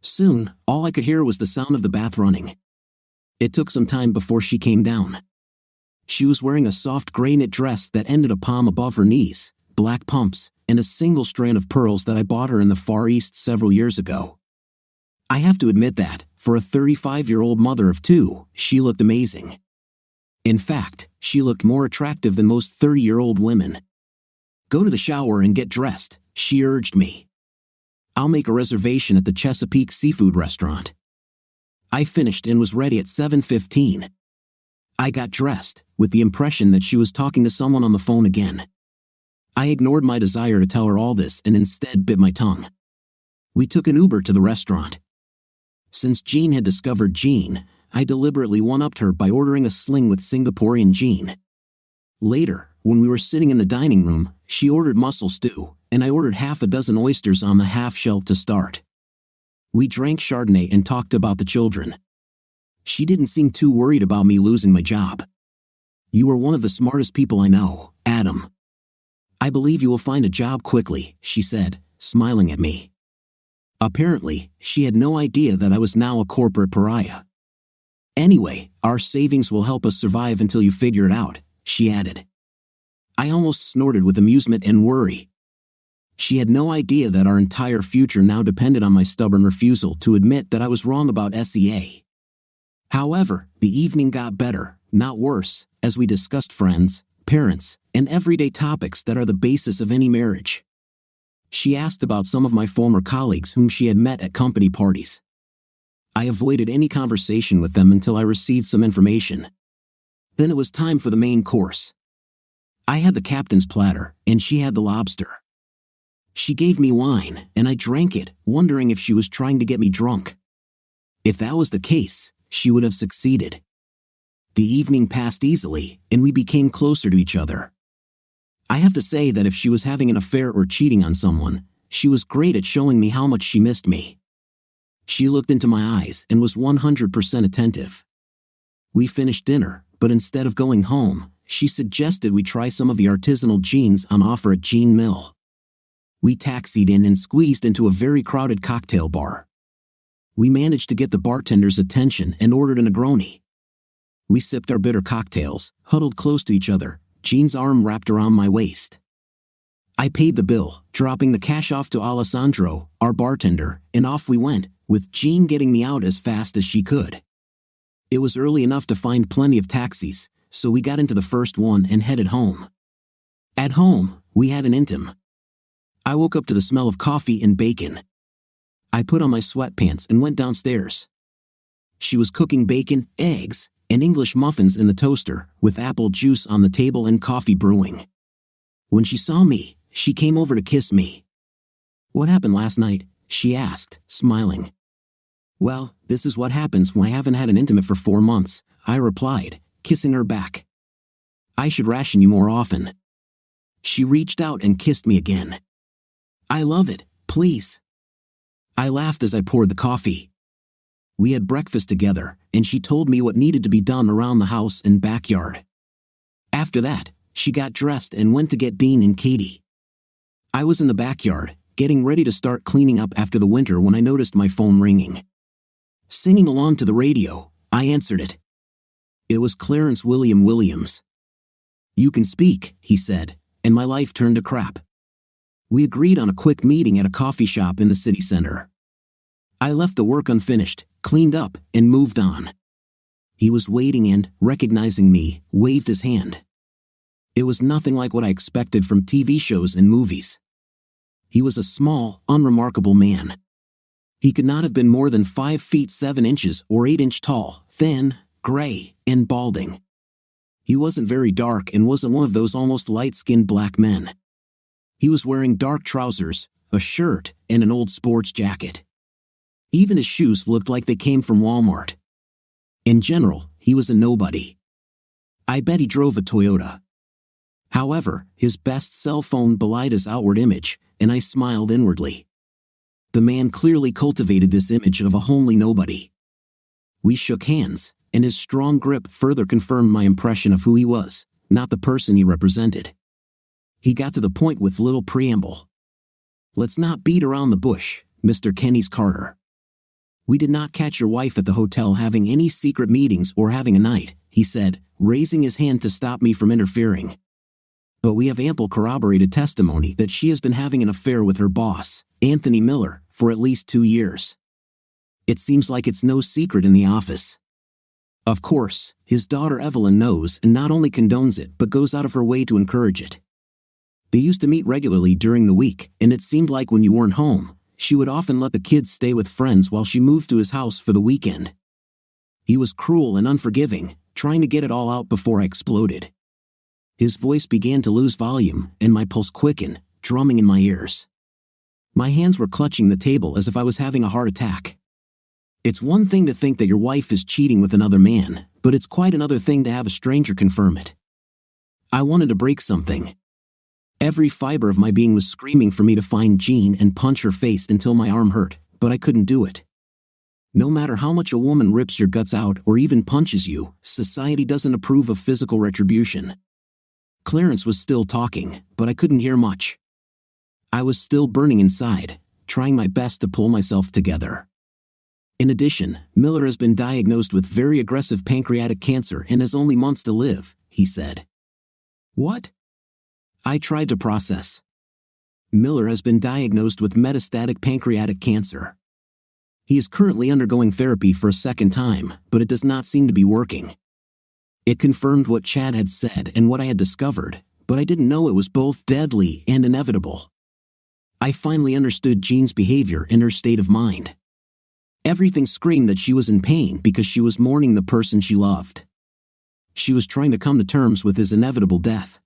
Soon, all I could hear was the sound of the bath running. It took some time before she came down. She was wearing a soft gray knit dress that ended a palm above her knees, black pumps, and a single strand of pearls that I bought her in the Far East several years ago. I have to admit that, for a 35-year-old mother of 2, she looked amazing. In fact, she looked more attractive than most 30-year-old women. "Go to the shower and get dressed," she urged me. "I'll make a reservation at the Chesapeake Seafood Restaurant." I finished and was ready at 7:15. I got dressed, with the impression that she was talking to someone on the phone again. I ignored my desire to tell her all this and instead bit my tongue. We took an Uber to the restaurant. Since Jean had discovered Jean, I deliberately one-upped her by ordering a sling with Singaporean Jean. Later, when we were sitting in the dining room, she ordered mussel stew, and I ordered half a dozen oysters on the half-shell to start. We drank Chardonnay and talked about the children. She didn't seem too worried about me losing my job. "You are one of the smartest people I know, Adam. I believe you will find a job quickly," she said, smiling at me. Apparently, she had no idea that I was now a corporate pariah. "Anyway, our savings will help us survive until you figure it out," she added. I almost snorted with amusement and worry. She had no idea that our entire future now depended on my stubborn refusal to admit that I was wrong about SEA. However, the evening got better, not worse, as we discussed friends, parents, and everyday topics that are the basis of any marriage. She asked about some of my former colleagues whom she had met at company parties. I avoided any conversation with them until I received some information. Then it was time for the main course. I had the captain's platter, and she had the lobster. She gave me wine, and I drank it, wondering if she was trying to get me drunk. If that was the case, she would have succeeded. The evening passed easily, and we became closer to each other. I have to say that if she was having an affair or cheating on someone, she was great at showing me how much she missed me. She looked into my eyes and was 100% attentive. We finished dinner, but instead of going home, she suggested we try some of the artisanal jeans on offer at Jean Mill. We taxied in and squeezed into a very crowded cocktail bar. We managed to get the bartender's attention and ordered a Negroni. We sipped our bitter cocktails, huddled close to each other, Jean's arm wrapped around my waist. I paid the bill, dropping the cash off to Alessandro, our bartender, and off we went, with Jean getting me out as fast as she could. It was early enough to find plenty of taxis, so we got into the first one and headed home. At home, we had an intim. I woke up to the smell of coffee and bacon. I put on my sweatpants and went downstairs. She was cooking bacon, eggs, and English muffins in the toaster, with apple juice on the table and coffee brewing. When she saw me, she came over to kiss me. "What happened last night?" she asked, smiling. "Well, this is what happens when I haven't had an intimate for 4 months," I replied, kissing her back. "I should ration you more often." She reached out and kissed me again. "I love it, please." I laughed as I poured the coffee. We had breakfast together, and she told me what needed to be done around the house and backyard. After that, she got dressed and went to get Dean and Katie. I was in the backyard, getting ready to start cleaning up after the winter when I noticed my phone ringing. Singing along to the radio, I answered it. It was Clarence Williams. "You can speak," he said, and my life turned to crap. We agreed on a quick meeting at a coffee shop in the city center. I left the work unfinished, cleaned up, and moved on. He was waiting and, recognizing me, waved his hand. It was nothing like what I expected from TV shows and movies. He was a small, unremarkable man. He could not have been more than 5 feet 7 inches or 8 inch tall, thin, gray, and balding. He wasn't very dark and wasn't one of those almost light-skinned black men. He was wearing dark trousers, a shirt, and an old sports jacket. Even his shoes looked like they came from Walmart. In general, he was a nobody. I bet he drove a Toyota. However, his best cell phone belied his outward image, and I smiled inwardly. The man clearly cultivated this image of a homely nobody. We shook hands, and his strong grip further confirmed my impression of who he was, not the person he represented. He got to the point with little preamble. "Let's not beat around the bush, Mr. Kenny's Carter. We did not catch your wife at the hotel having any secret meetings or having a night," he said, raising his hand to stop me from interfering. "But we have ample corroborated testimony that she has been having an affair with her boss, Anthony Miller, for at least 2 years. It seems like it's no secret in the office. Of course, his daughter Evelyn knows and not only condones it but goes out of her way to encourage it. They used to meet regularly during the week, and it seemed like when you weren't home, she would often let the kids stay with friends while she moved to his house for the weekend. He was cruel and unforgiving, trying to get it all out before I exploded." His voice began to lose volume, and my pulse quickened, drumming in my ears. My hands were clutching the table as if I was having a heart attack. It's one thing to think that your wife is cheating with another man, but it's quite another thing to have a stranger confirm it. I wanted to break something. Every fiber of my being was screaming for me to find Jean and punch her face until my arm hurt, but I couldn't do it. No matter how much a woman rips your guts out or even punches you, society doesn't approve of physical retribution. Clarence was still talking, but I couldn't hear much. I was still burning inside, trying my best to pull myself together. In addition, Miller has been diagnosed with very aggressive pancreatic cancer and has only months to live, he said. What? I tried to process. Miller has been diagnosed with metastatic pancreatic cancer. He is currently undergoing therapy for a second time, but it does not seem to be working. It confirmed what Chad had said and what I had discovered, but I didn't know it was both deadly and inevitable. I finally understood Jean's behavior and her state of mind. Everything screamed that she was in pain because she was mourning the person she loved. She was trying to come to terms with his inevitable death.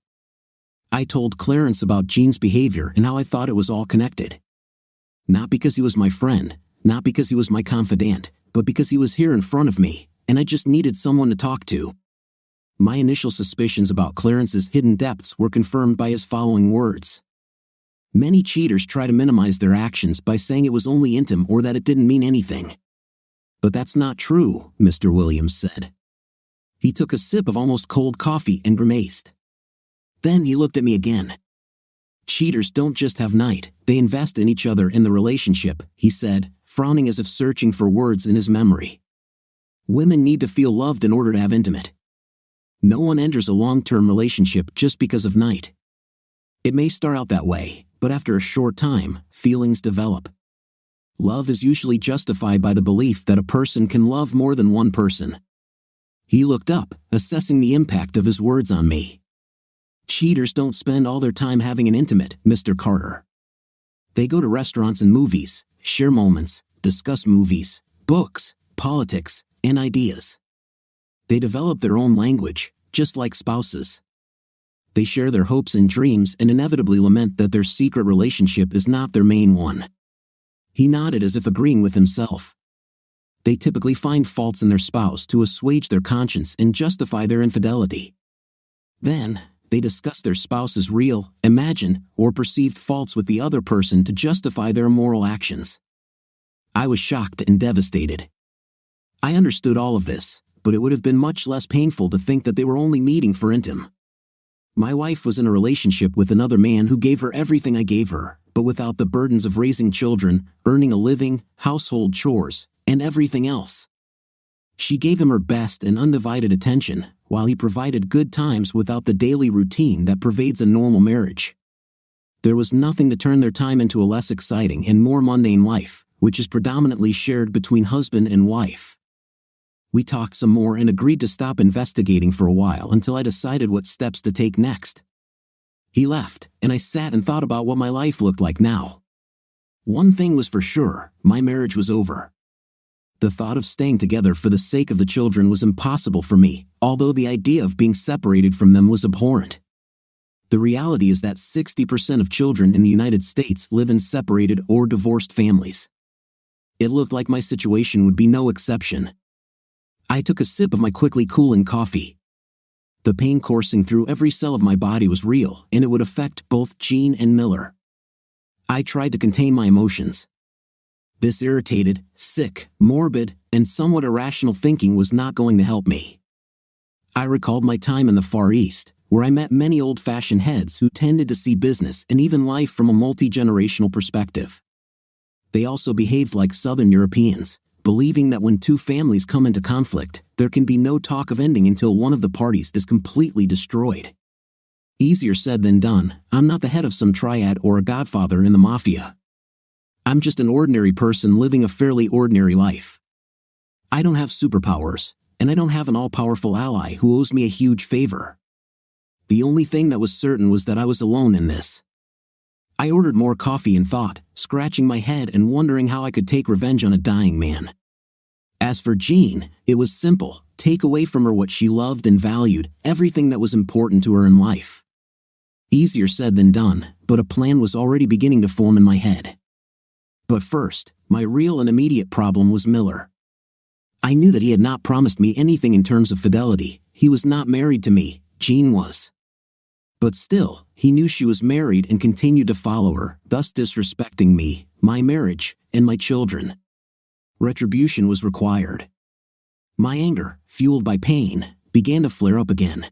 I told Clarence about Jean's behavior and how I thought it was all connected. Not because he was my friend, not because he was my confidant, but because he was here in front of me, and I just needed someone to talk to. My initial suspicions about Clarence's hidden depths were confirmed by his following words. Many cheaters try to minimize their actions by saying it was only intimate or that it didn't mean anything. But that's not true, Mr. Williams said. He took a sip of almost cold coffee and grimaced. Then he looked at me again. Cheaters don't just have night, they invest in each other in the relationship, he said, frowning as if searching for words in his memory. Women need to feel loved in order to have intimate. No one enters a long-term relationship just because of night. It may start out that way, but after a short time, feelings develop. Love is usually justified by the belief that a person can love more than one person. He looked up, assessing the impact of his words on me. Cheaters don't spend all their time having an intimate, Mr. Carter. They go to restaurants and movies, share moments, discuss movies, books, politics, and ideas. They develop their own language, just like spouses. They share their hopes and dreams and inevitably lament that their secret relationship is not their main one. He nodded as if agreeing with himself. They typically find faults in their spouse to assuage their conscience and justify their infidelity. Then, they discuss their spouse's real, imagined, or perceived faults with the other person to justify their immoral actions. I was shocked and devastated. I understood all of this, but it would have been much less painful to think that they were only meeting for intim. My wife was in a relationship with another man who gave her everything I gave her, but without the burdens of raising children, earning a living, household chores, and everything else. She gave him her best and undivided attention, while he provided good times without the daily routine that pervades a normal marriage. There was nothing to turn their time into a less exciting and more mundane life, which is predominantly shared between husband and wife. We talked some more and agreed to stop investigating for a while until I decided what steps to take next. He left, and I sat and thought about what my life looked like now. One thing was for sure, my marriage was over. The thought of staying together for the sake of the children was impossible for me, although the idea of being separated from them was abhorrent. The reality is that 60% of children in the United States live in separated or divorced families. It looked like my situation would be no exception. I took a sip of my quickly cooling coffee. The pain coursing through every cell of my body was real, and it would affect both Jean and Miller. I tried to contain my emotions. This irritated, sick, morbid, and somewhat irrational thinking was not going to help me. I recalled my time in the Far East, where I met many old-fashioned heads who tended to see business and even life from a multi-generational perspective. They also behaved like Southern Europeans, believing that when two families come into conflict, there can be no talk of ending until one of the parties is completely destroyed. Easier said than done. I'm not the head of some triad or a godfather in the mafia. I'm just an ordinary person living a fairly ordinary life. I don't have superpowers, and I don't have an all-powerful ally who owes me a huge favor. The only thing that was certain was that I was alone in this. I ordered more coffee and thought, scratching my head and wondering how I could take revenge on a dying man. As for Jean, it was simple: take away from her what she loved and valued, everything that was important to her in life. Easier said than done, but a plan was already beginning to form in my head. But first, my real and immediate problem was Miller. I knew that he had not promised me anything in terms of fidelity. He was not married to me, Jean was. But still, he knew she was married and continued to follow her, thus disrespecting me, my marriage, and my children. Retribution was required. My anger, fueled by pain, began to flare up again.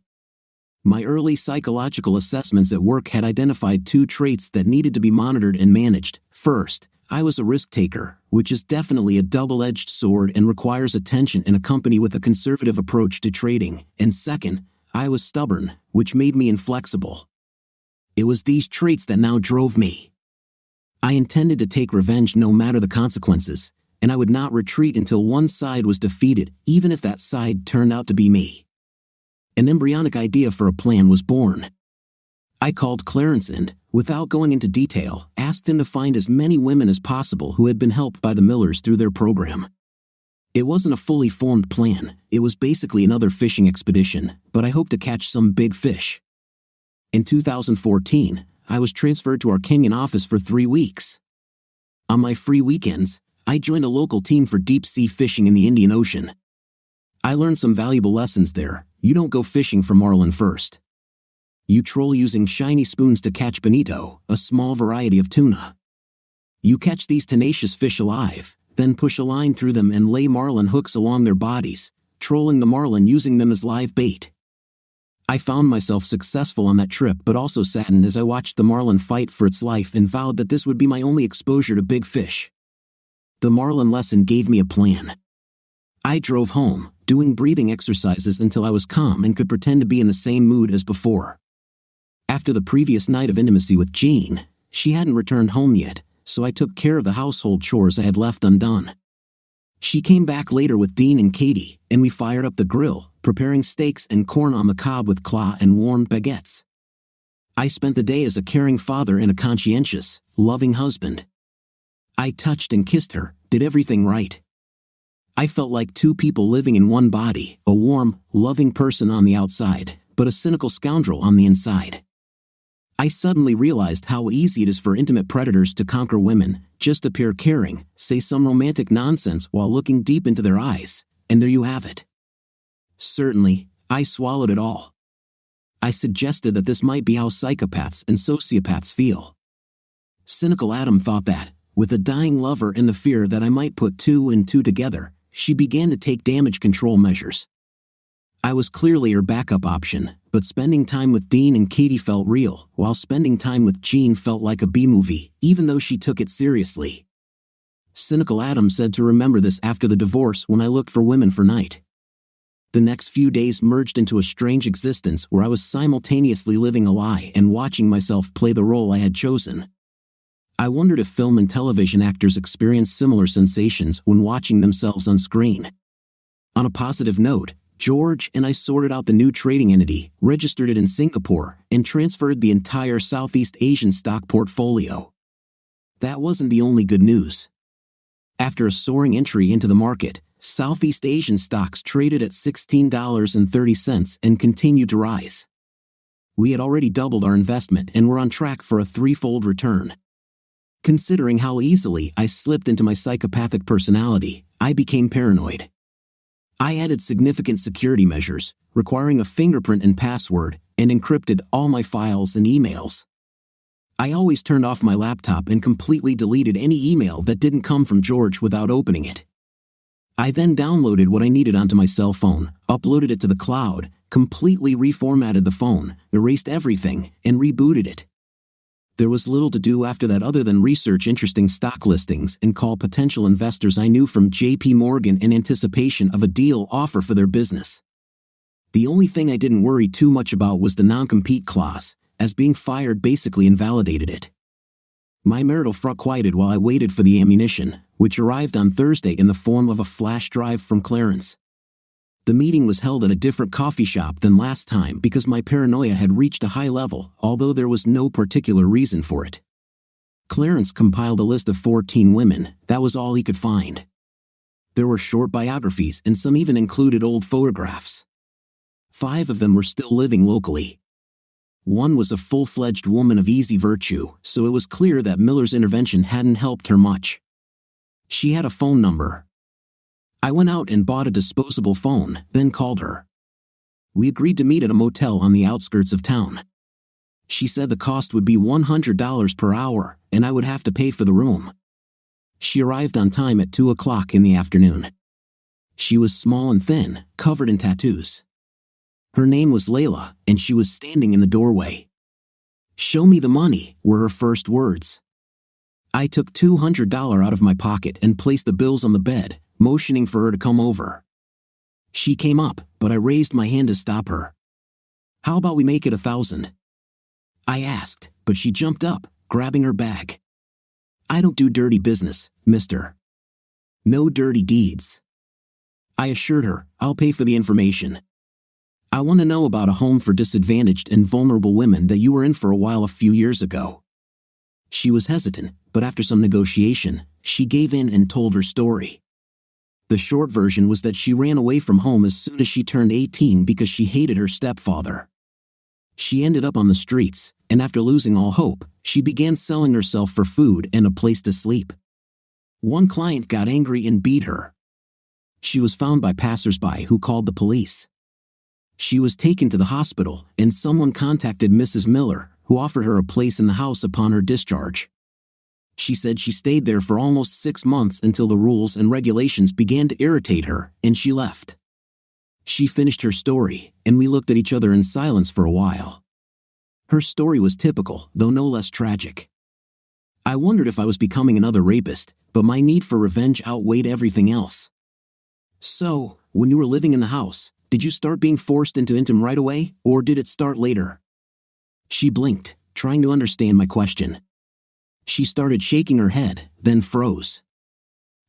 My early psychological assessments at work had identified two traits that needed to be monitored and managed. First, I was a risk taker, which is definitely a double-edged sword and requires attention in a company with a conservative approach to trading. And second, I was stubborn, which made me inflexible. It was these traits that now drove me. I intended to take revenge no matter the consequences, and I would not retreat until one side was defeated, even if that side turned out to be me. An embryonic idea for a plan was born. I called Clarence and, without going into detail, asked him to find as many women as possible who had been helped by the Millers through their program. It wasn't a fully formed plan, it was basically another fishing expedition, but I hoped to catch some big fish. In 2014, I was transferred to our Kenyan office for 3 weeks. On my free weekends, I joined a local team for deep-sea fishing in the Indian Ocean. I learned some valuable lessons there. You don't go fishing for marlin first. You troll using shiny spoons to catch bonito, a small variety of tuna. You catch these tenacious fish alive, then push a line through them and lay marlin hooks along their bodies, trolling the marlin using them as live bait. I found myself successful on that trip but also saddened as I watched the marlin fight for its life and vowed that this would be my only exposure to big fish. The marlin lesson gave me a plan. I drove home, doing breathing exercises until I was calm and could pretend to be in the same mood as before. After the previous night of intimacy with Jean, she hadn't returned home yet, so I took care of the household chores I had left undone. She came back later with Dean and Katie, and we fired up the grill, preparing steaks and corn on the cob with claw and warm baguettes. I spent the day as a caring father and a conscientious, loving husband. I touched and kissed her, did everything right. I felt like two people living in one body, a warm, loving person on the outside, but a cynical scoundrel on the inside. I suddenly realized how easy it is for intimate predators to conquer women, just appear caring, say some romantic nonsense while looking deep into their eyes, and there you have it. Certainly, I swallowed it all. I suggested that this might be how psychopaths and sociopaths feel. Cynical Adam thought that, with a dying lover and the fear that I might put two and two together, she began to take damage control measures. I was clearly her backup option, but spending time with Dean and Katie felt real, while spending time with Jean felt like a B-movie, even though she took it seriously. Cynical Adam said to remember this after the divorce when I looked for women for night. The next few days merged into a strange existence where I was simultaneously living a lie and watching myself play the role I had chosen. I wondered if film and television actors experience similar sensations when watching themselves on screen. On a positive note, George and I sorted out the new trading entity, registered it in Singapore, and transferred the entire Southeast Asian stock portfolio. That wasn't the only good news. After a soaring entry into the market, Southeast Asian stocks traded at $16.30 and continued to rise. We had already doubled our investment and were on track for a threefold return. Considering how easily I slipped into my psychopathic personality, I became paranoid. I added significant security measures, requiring a fingerprint and password, and encrypted all my files and emails. I always turned off my laptop and completely deleted any email that didn't come from George without opening it. I then downloaded what I needed onto my cell phone, uploaded it to the cloud, completely reformatted the phone, erased everything, and rebooted it. There was little to do after that other than research interesting stock listings and call potential investors I knew from JP Morgan in anticipation of a deal offer for their business. The only thing I didn't worry too much about was the non-compete clause, as being fired basically invalidated it. My marital front quieted while I waited for the ammunition, which arrived on Thursday in the form of a flash drive from Clarence. The meeting was held at a different coffee shop than last time because my paranoia had reached a high level, although there was no particular reason for it. Clarence compiled a list of 14 women, that was all he could find. There were short biographies and some even included old photographs. 5 of them were still living locally. One was a full-fledged woman of easy virtue, so it was clear that Miller's intervention hadn't helped her much. She had a phone number. I went out and bought a disposable phone, then called her. We agreed to meet at a motel on the outskirts of town. She said the cost would be $100 per hour, and I would have to pay for the room. She arrived on time at 2 o'clock in the afternoon. She was small and thin, covered in tattoos. Her name was Layla, and she was standing in the doorway. "Show me the money," were her first words. I took $200 out of my pocket and placed the bills on the bed, motioning for her to come over. She came up, but I raised my hand to stop her. "How about we make it 1,000? I asked, but she jumped up, grabbing her bag. "I don't do dirty business, mister. No dirty deeds." I assured her, "I'll pay for the information. I want to know about a home for disadvantaged and vulnerable women that you were in for a while a few years ago." She was hesitant, but after some negotiation, she gave in and told her story. The short version was that she ran away from home as soon as she turned 18 because she hated her stepfather. She ended up on the streets, and after losing all hope, she began selling herself for food and a place to sleep. One client got angry and beat her. She was found by passers-by who called the police. She was taken to the hospital, and someone contacted Mrs. Miller, who offered her a place in the house upon her discharge. She said she stayed there for almost 6 months until the rules and regulations began to irritate her, and she left. She finished her story, and we looked at each other in silence for a while. Her story was typical, though no less tragic. I wondered if I was becoming another rapist, but my need for revenge outweighed everything else. "So, when you were living in the house, did you start being forced into intim right away, or did it start later?" She blinked, trying to understand my question. She started shaking her head, then froze.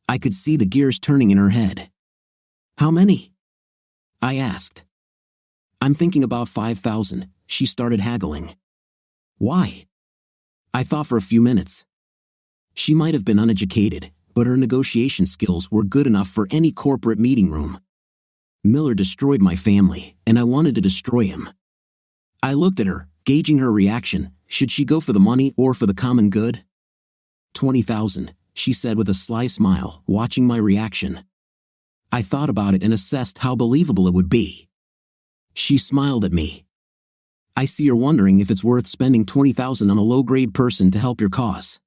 I could see the gears turning in her head. "How many?" I asked. "I'm thinking about 5,000, she started haggling. Why? I thought for a few minutes. She might have been uneducated, but her negotiation skills were good enough for any corporate meeting room. Miller destroyed my family, and I wanted to destroy him. I looked at her, gauging her reaction. Should she go for the money or for the common good? 20,000, she said with a sly smile, watching my reaction. I thought about it and assessed how believable it would be. She smiled at me. I see you're wondering if it's worth spending 20,000 on a low-grade person to help your cause.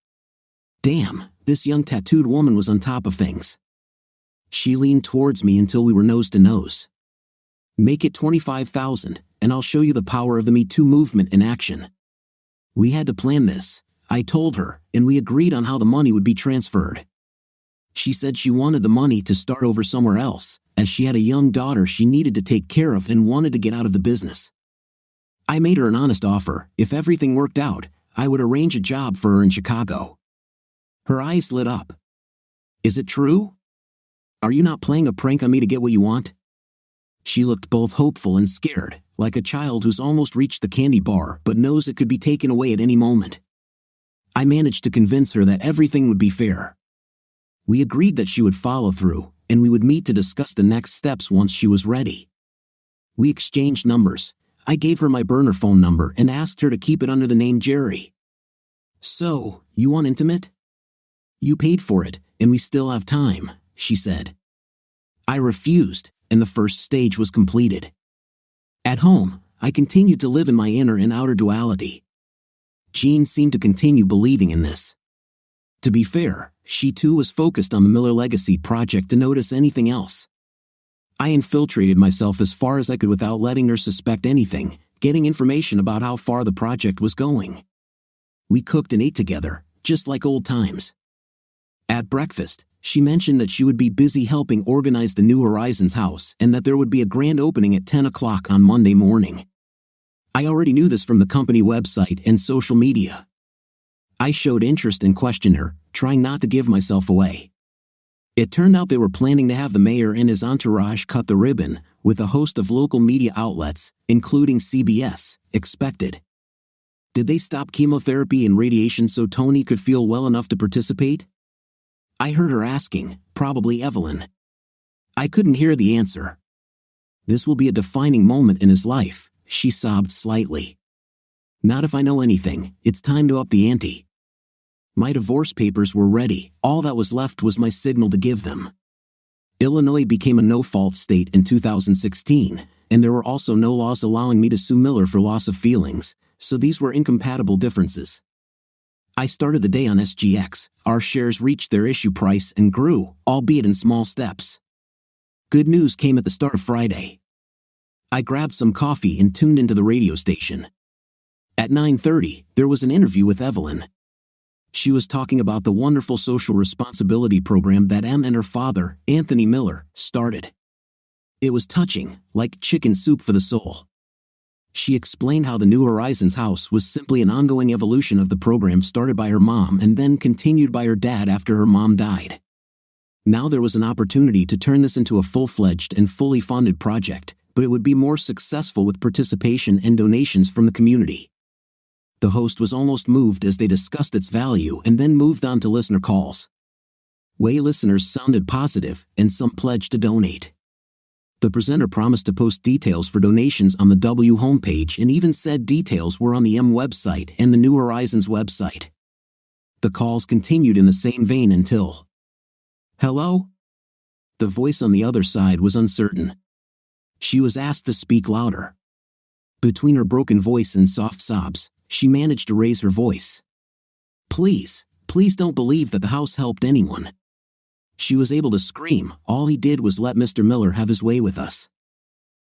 Damn, this young tattooed woman was on top of things. She leaned towards me until we were nose to nose. Make it 25,000, and I'll show you the power of the Me Too movement in action. We had to plan this, I told her, and we agreed on how the money would be transferred. She said she wanted the money to start over somewhere else, as she had a young daughter she needed to take care of and wanted to get out of the business. I made her an honest offer. If everything worked out, I would arrange a job for her in Chicago. Her eyes lit up. Is it true? Are you not playing a prank on me to get what you want? She looked both hopeful and scared, like a child who's almost reached the candy bar but knows it could be taken away at any moment. I managed to convince her that everything would be fair. We agreed that she would follow through, and we would meet to discuss the next steps once she was ready. We exchanged numbers. I gave her my burner phone number and asked her to keep it under the name Jerry. So, you want intimate? You paid for it, and we still have time, she said. I refused, and the first stage was completed. At home, I continued to live in my inner and outer duality. Jean seemed to continue believing in this. To be fair, she too was focused on the Miller Legacy project to notice anything else. I infiltrated myself as far as I could without letting her suspect anything, getting information about how far the project was going. We cooked and ate together, just like old times. At breakfast, she mentioned that she would be busy helping organize the New Horizons house and that there would be a grand opening at 10 o'clock on Monday morning. I already knew this from the company website and social media. I showed interest and questioned her, trying not to give myself away. It turned out they were planning to have the mayor and his entourage cut the ribbon, with a host of local media outlets, including CBS, expected. Did they stop chemotherapy and radiation so Tony could feel well enough to participate? I heard her asking, probably Evelyn. I couldn't hear the answer. This will be a defining moment in his life, she sobbed slightly. Not if I know anything, it's time to up the ante. My divorce papers were ready, all that was left was my signal to give them. Illinois became a no-fault state in 2016, and there were also no laws allowing me to sue Miller for loss of feelings, so these were incompatible differences. I started the day on SGX, our shares reached their issue price and grew, albeit in small steps. Good news came at the start of Friday. I grabbed some coffee and tuned into the radio station. At 9:30, there was an interview with Evelyn. She was talking about the wonderful social responsibility program that Em and her father, Anthony Miller, started. It was touching, like chicken soup for the soul. She explained how the New Horizons house was simply an ongoing evolution of the program started by her mom and then continued by her dad after her mom died. Now there was an opportunity to turn this into a full-fledged and fully funded project, but it would be more successful with participation and donations from the community. The host was almost moved as they discussed its value and then moved on to listener calls. Way listeners sounded positive, and some pledged to donate. The presenter promised to post details for donations on the W homepage and even said details were on the M website and the New Horizons website. The calls continued in the same vein until... Hello? The voice on the other side was uncertain. She was asked to speak louder. Between her broken voice and soft sobs, she managed to raise her voice. Please don't believe that the house helped anyone. She was able to scream, all he did was let Mr. Miller have his way with us.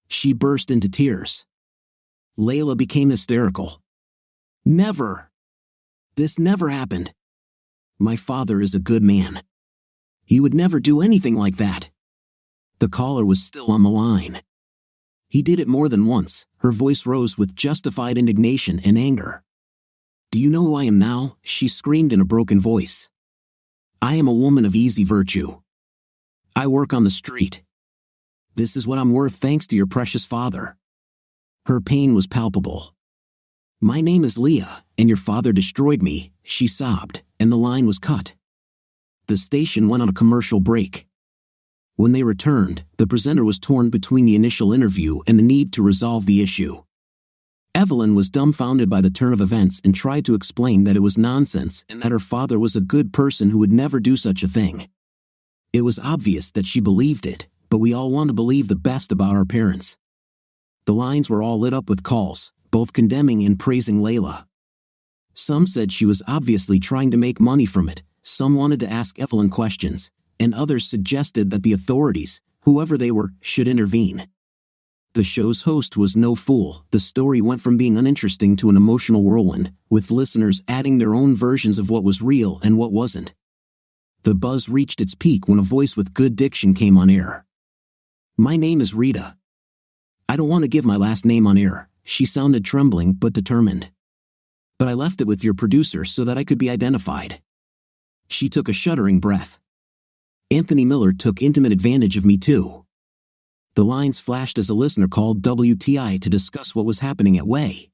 She burst into tears. Layla became hysterical. Never. This never happened. My father is a good man. He would never do anything like that. The caller was still on the line. He did it more than once. Her voice rose with justified indignation and anger. Do you know who I am now? She screamed in a broken voice. I am a woman of easy virtue. I work on the street. This is what I'm worth thanks to your precious father. Her pain was palpable. "My name is Leah, and your father destroyed me," she sobbed, and the line was cut. The station went on a commercial break. When they returned, the presenter was torn between the initial interview and the need to resolve the issue. Evelyn was dumbfounded by the turn of events and tried to explain that it was nonsense and that her father was a good person who would never do such a thing. It was obvious that she believed it, but we all want to believe the best about our parents. The lines were all lit up with calls, both condemning and praising Layla. Some said she was obviously trying to make money from it, some wanted to ask Evelyn questions, and others suggested that the authorities, whoever they were, should intervene. The show's host was no fool. The story went from being uninteresting to an emotional whirlwind, with listeners adding their own versions of what was real and what wasn't. The buzz reached its peak when a voice with good diction came on air. "My name is Rita. I don't want to give my last name on air," she sounded trembling but determined. "But I left it with your producer so that I could be identified." She took a shuddering breath. "Anthony Miller took intimate advantage of me too." The lines flashed as a listener called WTI to discuss what was happening at Way.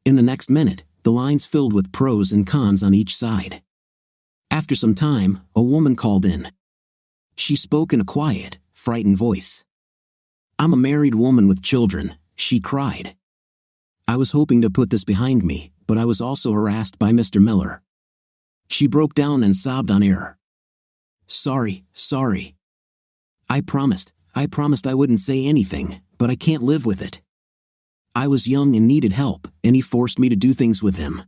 In the next minute, the lines filled with pros and cons on each side. After some time, a woman called in. She spoke in a quiet, frightened voice. "I'm a married woman with children," she cried. "I was hoping to put this behind me, but I was also harassed by Mr. Miller." She broke down and sobbed on air. Sorry. I promised I wouldn't say anything, but I can't live with it. I was young and needed help, and he forced me to do things with him.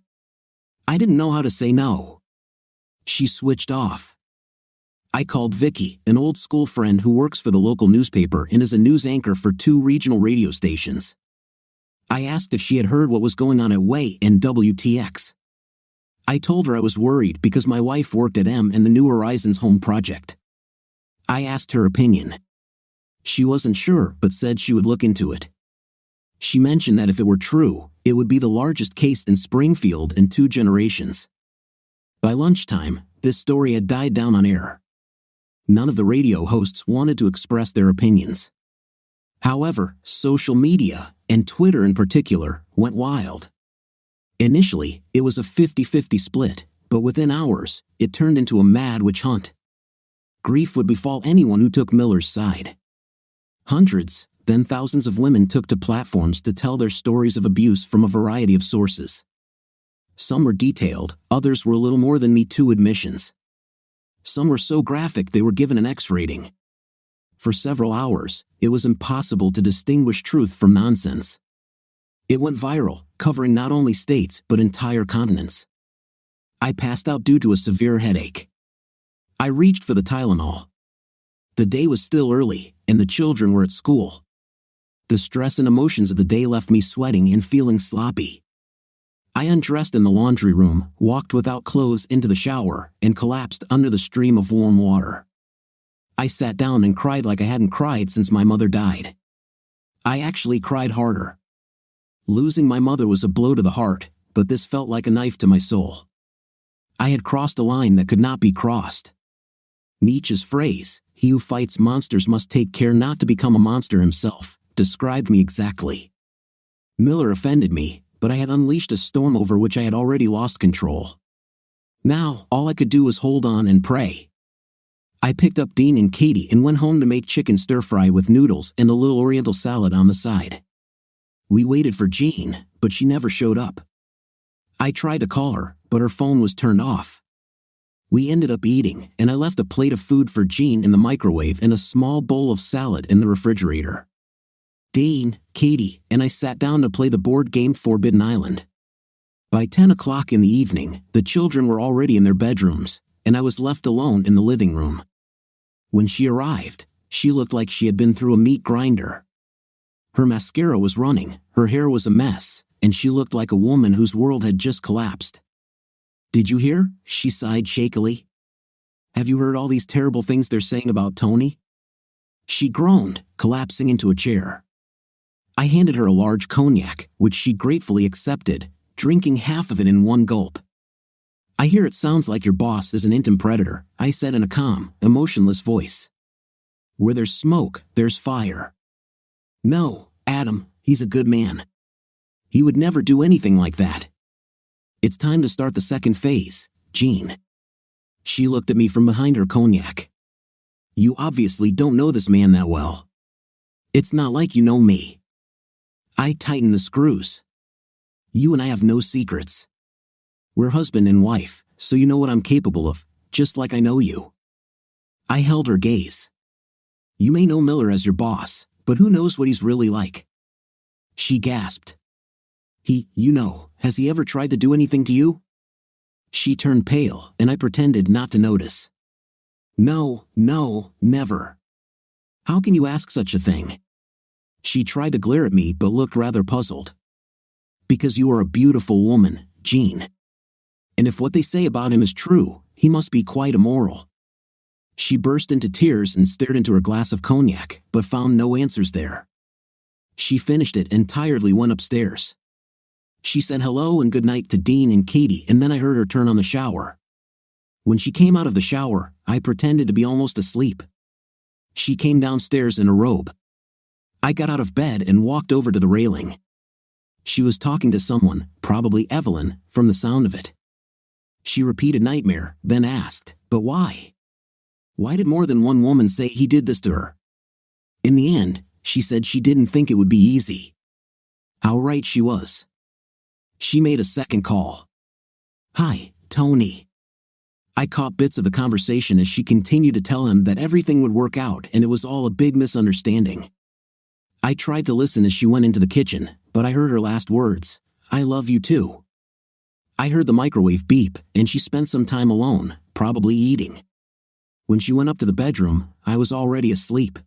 I didn't know how to say no." She switched off. "I called Vicky, an old school friend who works for the local newspaper and is a news anchor for 2 regional radio stations. I asked if she had heard what was going on at Way and WTX. I told her I was worried because my wife worked at M and the New Horizons Home Project. I asked her opinion. She wasn't sure but said she would look into it. She mentioned that if it were true, it would be the largest case in Springfield in 2 generations. By lunchtime, this story had died down on air. None of the radio hosts wanted to express their opinions. However, social media, and Twitter in particular, went wild. Initially, it was a 50-50 split, but within hours, it turned into a mad witch hunt. Grief would befall anyone who took Miller's side. Hundreds, then thousands of women took to platforms to tell their stories of abuse from a variety of sources. Some were detailed, others were a little more than Me Too admissions. Some were so graphic they were given an X rating. For several hours, it was impossible to distinguish truth from nonsense. It went viral, covering not only states but entire continents. I passed out due to a severe headache. I reached for the Tylenol. The day was still early, and the children were at school. The stress and emotions of the day left me sweating and feeling sloppy. I undressed in the laundry room, walked without clothes into the shower, and collapsed under the stream of warm water. I sat down and cried like I hadn't cried since my mother died. I actually cried harder. Losing my mother was a blow to the heart, but this felt like a knife to my soul. I had crossed a line that could not be crossed. Nietzsche's phrase, "He who fights monsters must take care not to become a monster himself," described me exactly. Miller offended me, but I had unleashed a storm over which I had already lost control. Now, all I could do was hold on and pray. I picked up Dean and Katie and went home to make chicken stir-fry with noodles and a little Oriental salad on the side. We waited for Jean, but she never showed up. I tried to call her, but her phone was turned off. We ended up eating, and I left a plate of food for Jean in the microwave and a small bowl of salad in the refrigerator. Dean, Katie, and I sat down to play the board game Forbidden Island. By 10 o'clock in the evening, the children were already in their bedrooms, and I was left alone in the living room. When she arrived, she looked like she had been through a meat grinder. Her mascara was running, her hair was a mess, and she looked like a woman whose world had just collapsed. "Did you hear?" she sighed shakily. "Have you heard all these terrible things they're saying about Tony?" She groaned, collapsing into a chair. I handed her a large cognac, which she gratefully accepted, drinking half of it in one gulp. "I hear it sounds like your boss is an intimate predator," I said in a calm, emotionless voice. "Where there's smoke, there's fire." "No, Adam, he's a good man." He would never do anything like that. It's time to start the second phase, Jean. She looked at me from behind her cognac. You obviously don't know this man that well. It's not like you know me. I tightened the screws. You and I have no secrets. We're husband and wife, so you know what I'm capable of, just like I know you. I held her gaze. You may know Miller as your boss, but who knows what he's really like? She gasped. Has he ever tried to do anything to you? She turned pale, and I pretended not to notice. No, never. How can you ask such a thing? She tried to glare at me but looked rather puzzled. Because you are a beautiful woman, Jean. And if what they say about him is true, he must be quite immoral. She burst into tears and stared into her glass of cognac, but found no answers there. She finished it and tiredly went upstairs. She said hello and goodnight to Dean and Katie, and then I heard her turn on the shower. When she came out of the shower, I pretended to be almost asleep. She came downstairs in a robe. I got out of bed and walked over to the railing. She was talking to someone, probably Evelyn, from the sound of it. She repeated nightmare, then asked, but why? Why did more than one woman say he did this to her? In the end, she said she didn't think it would be easy. How right she was. She made a second call. Hi, Tony. I caught bits of the conversation as she continued to tell him that everything would work out and it was all a big misunderstanding. I tried to listen as she went into the kitchen, but I heard her last words, I love you too. I heard the microwave beep, and she spent some time alone, probably eating. When she went up to the bedroom, I was already asleep.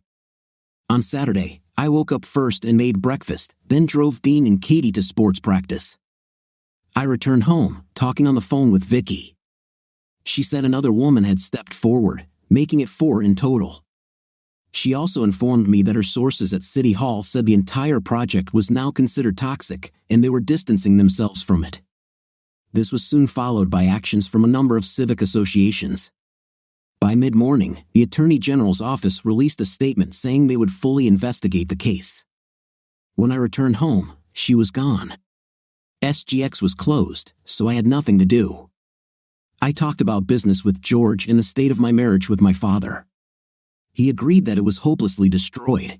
On Saturday, I woke up first and made breakfast, then drove Dean and Katie to sports practice. I returned home, talking on the phone with Vicky. She said another woman had stepped forward, making it 4 in total. She also informed me that her sources at City Hall said the entire project was now considered toxic, and they were distancing themselves from it. This was soon followed by actions from a number of civic associations. By mid-morning, the Attorney General's office released a statement saying they would fully investigate the case. When I returned home, she was gone. SGX was closed, so I had nothing to do. I talked about business with George and the state of my marriage with my father. He agreed that it was hopelessly destroyed.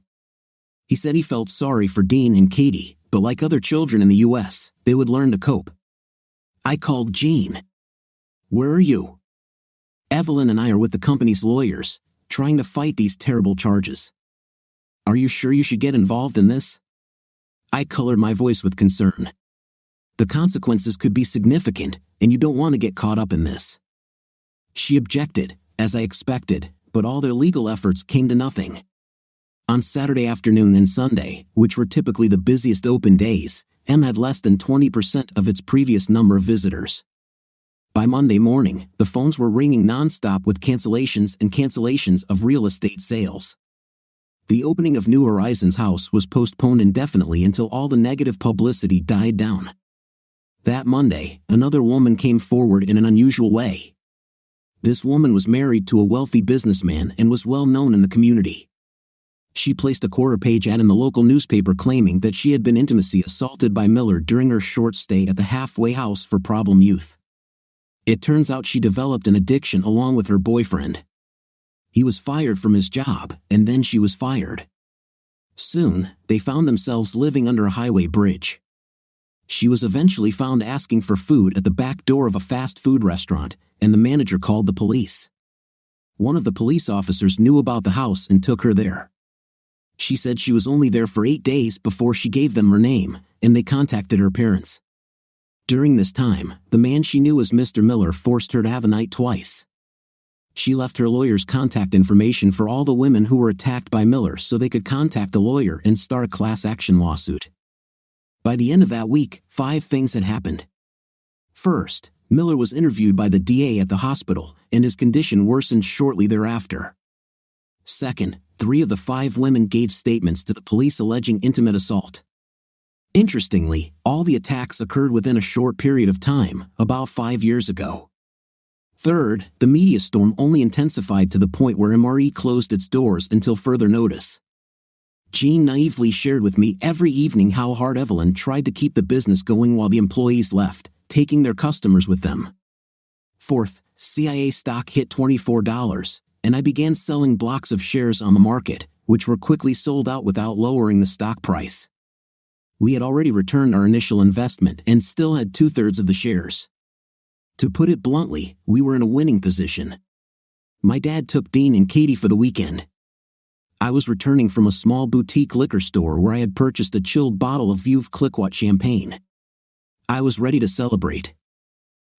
He said he felt sorry for Dean and Katie, but like other children in the US, they would learn to cope. I called Jean. Where are you? Evelyn and I are with the company's lawyers, trying to fight these terrible charges. Are you sure you should get involved in this? I colored my voice with concern. The consequences could be significant, and you don't want to get caught up in this. She objected, as I expected, but all their legal efforts came to nothing. On Saturday afternoon and Sunday, which were typically the busiest open days, M had less than 20% of its previous number of visitors. By Monday morning, the phones were ringing nonstop with cancellations of real estate sales. The opening of New Horizons House was postponed indefinitely until all the negative publicity died down. That Monday, another woman came forward in an unusual way. This woman was married to a wealthy businessman and was well known in the community. She placed a quarter-page ad in the local newspaper claiming that she had been intimacy assaulted by Miller during her short stay at the halfway house for problem youth. It turns out she developed an addiction along with her boyfriend. He was fired from his job, and then she was fired. Soon, they found themselves living under a highway bridge. She was eventually found asking for food at the back door of a fast food restaurant, and the manager called the police. One of the police officers knew about the house and took her there. She said she was only there for 8 days before she gave them her name, and they contacted her parents. During this time, the man she knew as Mr. Miller forced her to have a night twice. She left her lawyer's contact information for all the women who were attacked by Miller so they could contact a lawyer and start a class action lawsuit. By the end of that week, 5 things had happened. First, Miller was interviewed by the DA at the hospital, and his condition worsened shortly thereafter. Second, 3 of the 5 women gave statements to the police alleging intimate assault. Interestingly, all the attacks occurred within a short period of time, about 5 years ago. Third, the media storm only intensified to the point where MRE closed its doors until further notice. Jean naively shared with me every evening how hard Evelyn tried to keep the business going while the employees left, taking their customers with them. Fourth, CIA stock hit $24, and I began selling blocks of shares on the market, which were quickly sold out without lowering the stock price. We had already returned our initial investment and still had 2/3 of the shares. To put it bluntly, we were in a winning position. My dad took Dean and Katie for the weekend. I was returning from a small boutique liquor store where I had purchased a chilled bottle of Veuve Clicquot champagne. I was ready to celebrate.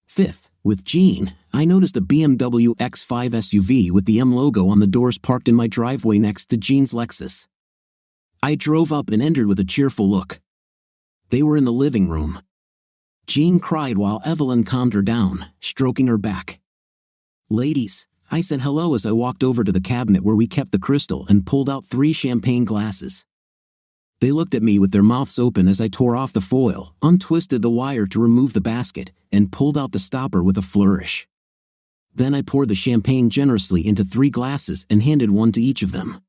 Fifth, with Jean, I noticed a BMW X5 SUV with the M logo on the doors parked in my driveway next to Jean's Lexus. I drove up and entered with a cheerful look. They were in the living room. Jean cried while Evelyn calmed her down, stroking her back. "Ladies," I said hello as I walked over to the cabinet where we kept the crystal and pulled out 3 champagne glasses. They looked at me with their mouths open as I tore off the foil, untwisted the wire to remove the basket, and pulled out the stopper with a flourish. Then I poured the champagne generously into 3 glasses and handed one to each of them.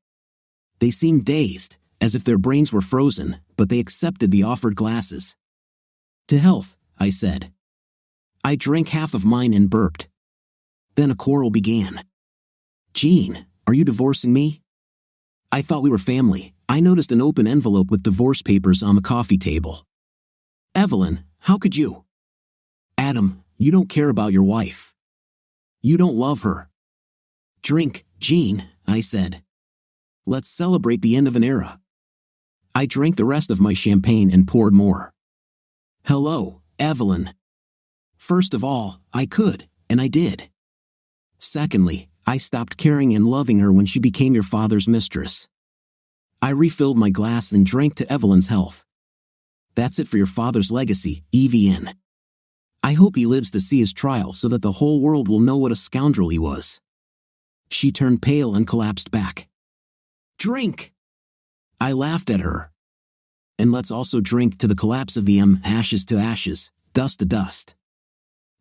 They seemed dazed, as if their brains were frozen, but they accepted the offered glasses. "To health," I said. I drank half of mine and burped. Then a quarrel began. "Jean, are you divorcing me?" I thought we were family. I noticed an open envelope with divorce papers on the coffee table. "Evelyn, how could you?" "Adam, you don't care about your wife. You don't love her." "Drink, Jean," I said. "Let's celebrate the end of an era." I drank the rest of my champagne and poured more. "Hello, Evelyn. First of all, I could, and I did. Secondly, I stopped caring and loving her when she became your father's mistress." I refilled my glass and drank to Evelyn's health. "That's it for your father's legacy, EVN. I hope he lives to see his trial so that the whole world will know what a scoundrel he was." She turned pale and collapsed back. "Drink!" I laughed at her. "And let's also drink to the collapse of the M, ashes to ashes, dust to dust."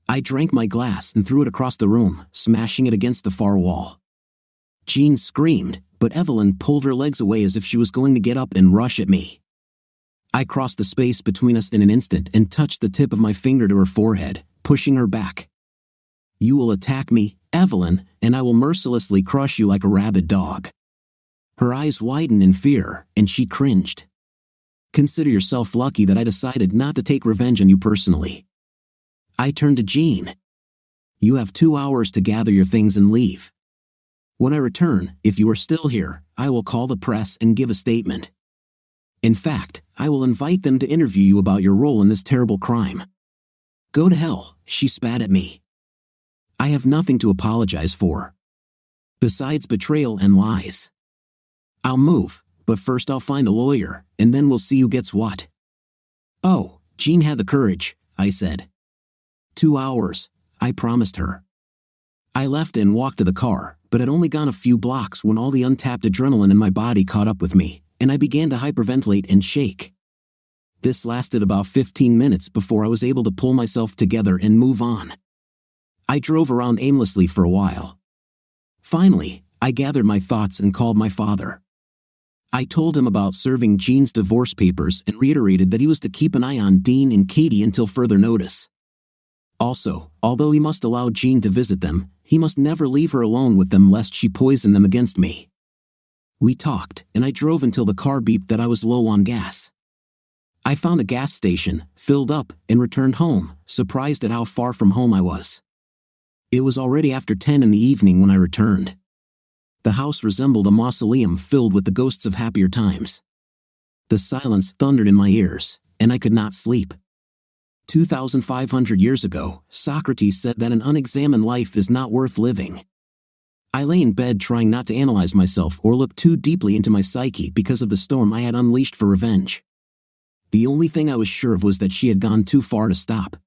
I drank my glass and threw it across the room, smashing it against the far wall. Jean screamed, but Evelyn pulled her legs away as if she was going to get up and rush at me. I crossed the space between us in an instant and touched the tip of my finger to her forehead, pushing her back. "You will attack me, Evelyn, and I will mercilessly crush you like a rabid dog." Her eyes widened in fear, and she cringed. "Consider yourself lucky that I decided not to take revenge on you personally." I turned to Jean. "You have 2 hours to gather your things and leave. When I return, if you are still here, I will call the press and give a statement. In fact, I will invite them to interview you about your role in this terrible crime." "Go to hell," she spat at me. "I have nothing to apologize for. Besides betrayal and lies. I'll move, but first I'll find a lawyer, and then we'll see who gets what." "Oh," Jean had the courage, I said. 2 hours, I promised her. I left and walked to the car, but had only gone a few blocks when all the untapped adrenaline in my body caught up with me, and I began to hyperventilate and shake. This lasted about 15 minutes before I was able to pull myself together and move on. I drove around aimlessly for a while. Finally, I gathered my thoughts and called my father. I told him about serving Jean's divorce papers and reiterated that he was to keep an eye on Dean and Katie until further notice. Also, although he must allow Jean to visit them, he must never leave her alone with them lest she poison them against me. We talked, and I drove until the car beeped that I was low on gas. I found a gas station, filled up, and returned home, surprised at how far from home I was. It was already after 10 in the evening when I returned. The house resembled a mausoleum filled with the ghosts of happier times. The silence thundered in my ears, and I could not sleep. 2,500 years ago, Socrates said that an unexamined life is not worth living. I lay in bed trying not to analyze myself or look too deeply into my psyche because of the storm I had unleashed for revenge. The only thing I was sure of was that she had gone too far to stop.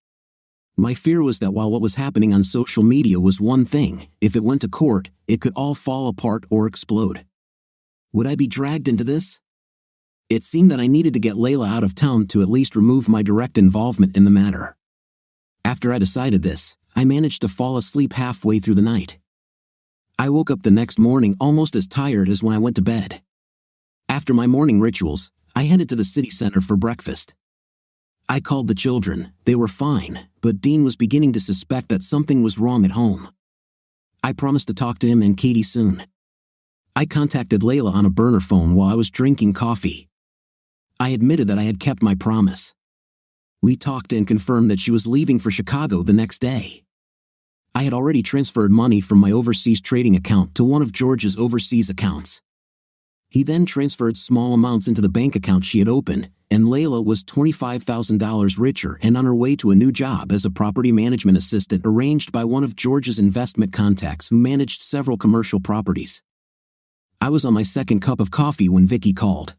My fear was that while what was happening on social media was one thing, if it went to court, it could all fall apart or explode. Would I be dragged into this? It seemed that I needed to get Layla out of town to at least remove my direct involvement in the matter. After I decided this, I managed to fall asleep halfway through the night. I woke up the next morning almost as tired as when I went to bed. After my morning rituals, I headed to the city center for breakfast. I called the children. They were fine, but Dean was beginning to suspect that something was wrong at home. I promised to talk to him and Katie soon. I contacted Layla on a burner phone while I was drinking coffee. I admitted that I had kept my promise. We talked and confirmed that she was leaving for Chicago the next day. I had already transferred money from my overseas trading account to one of George's overseas accounts. He then transferred small amounts into the bank account she had opened, and Layla was $25,000 richer and on her way to a new job as a property management assistant arranged by one of George's investment contacts who managed several commercial properties. I was on my second cup of coffee when Vicky called.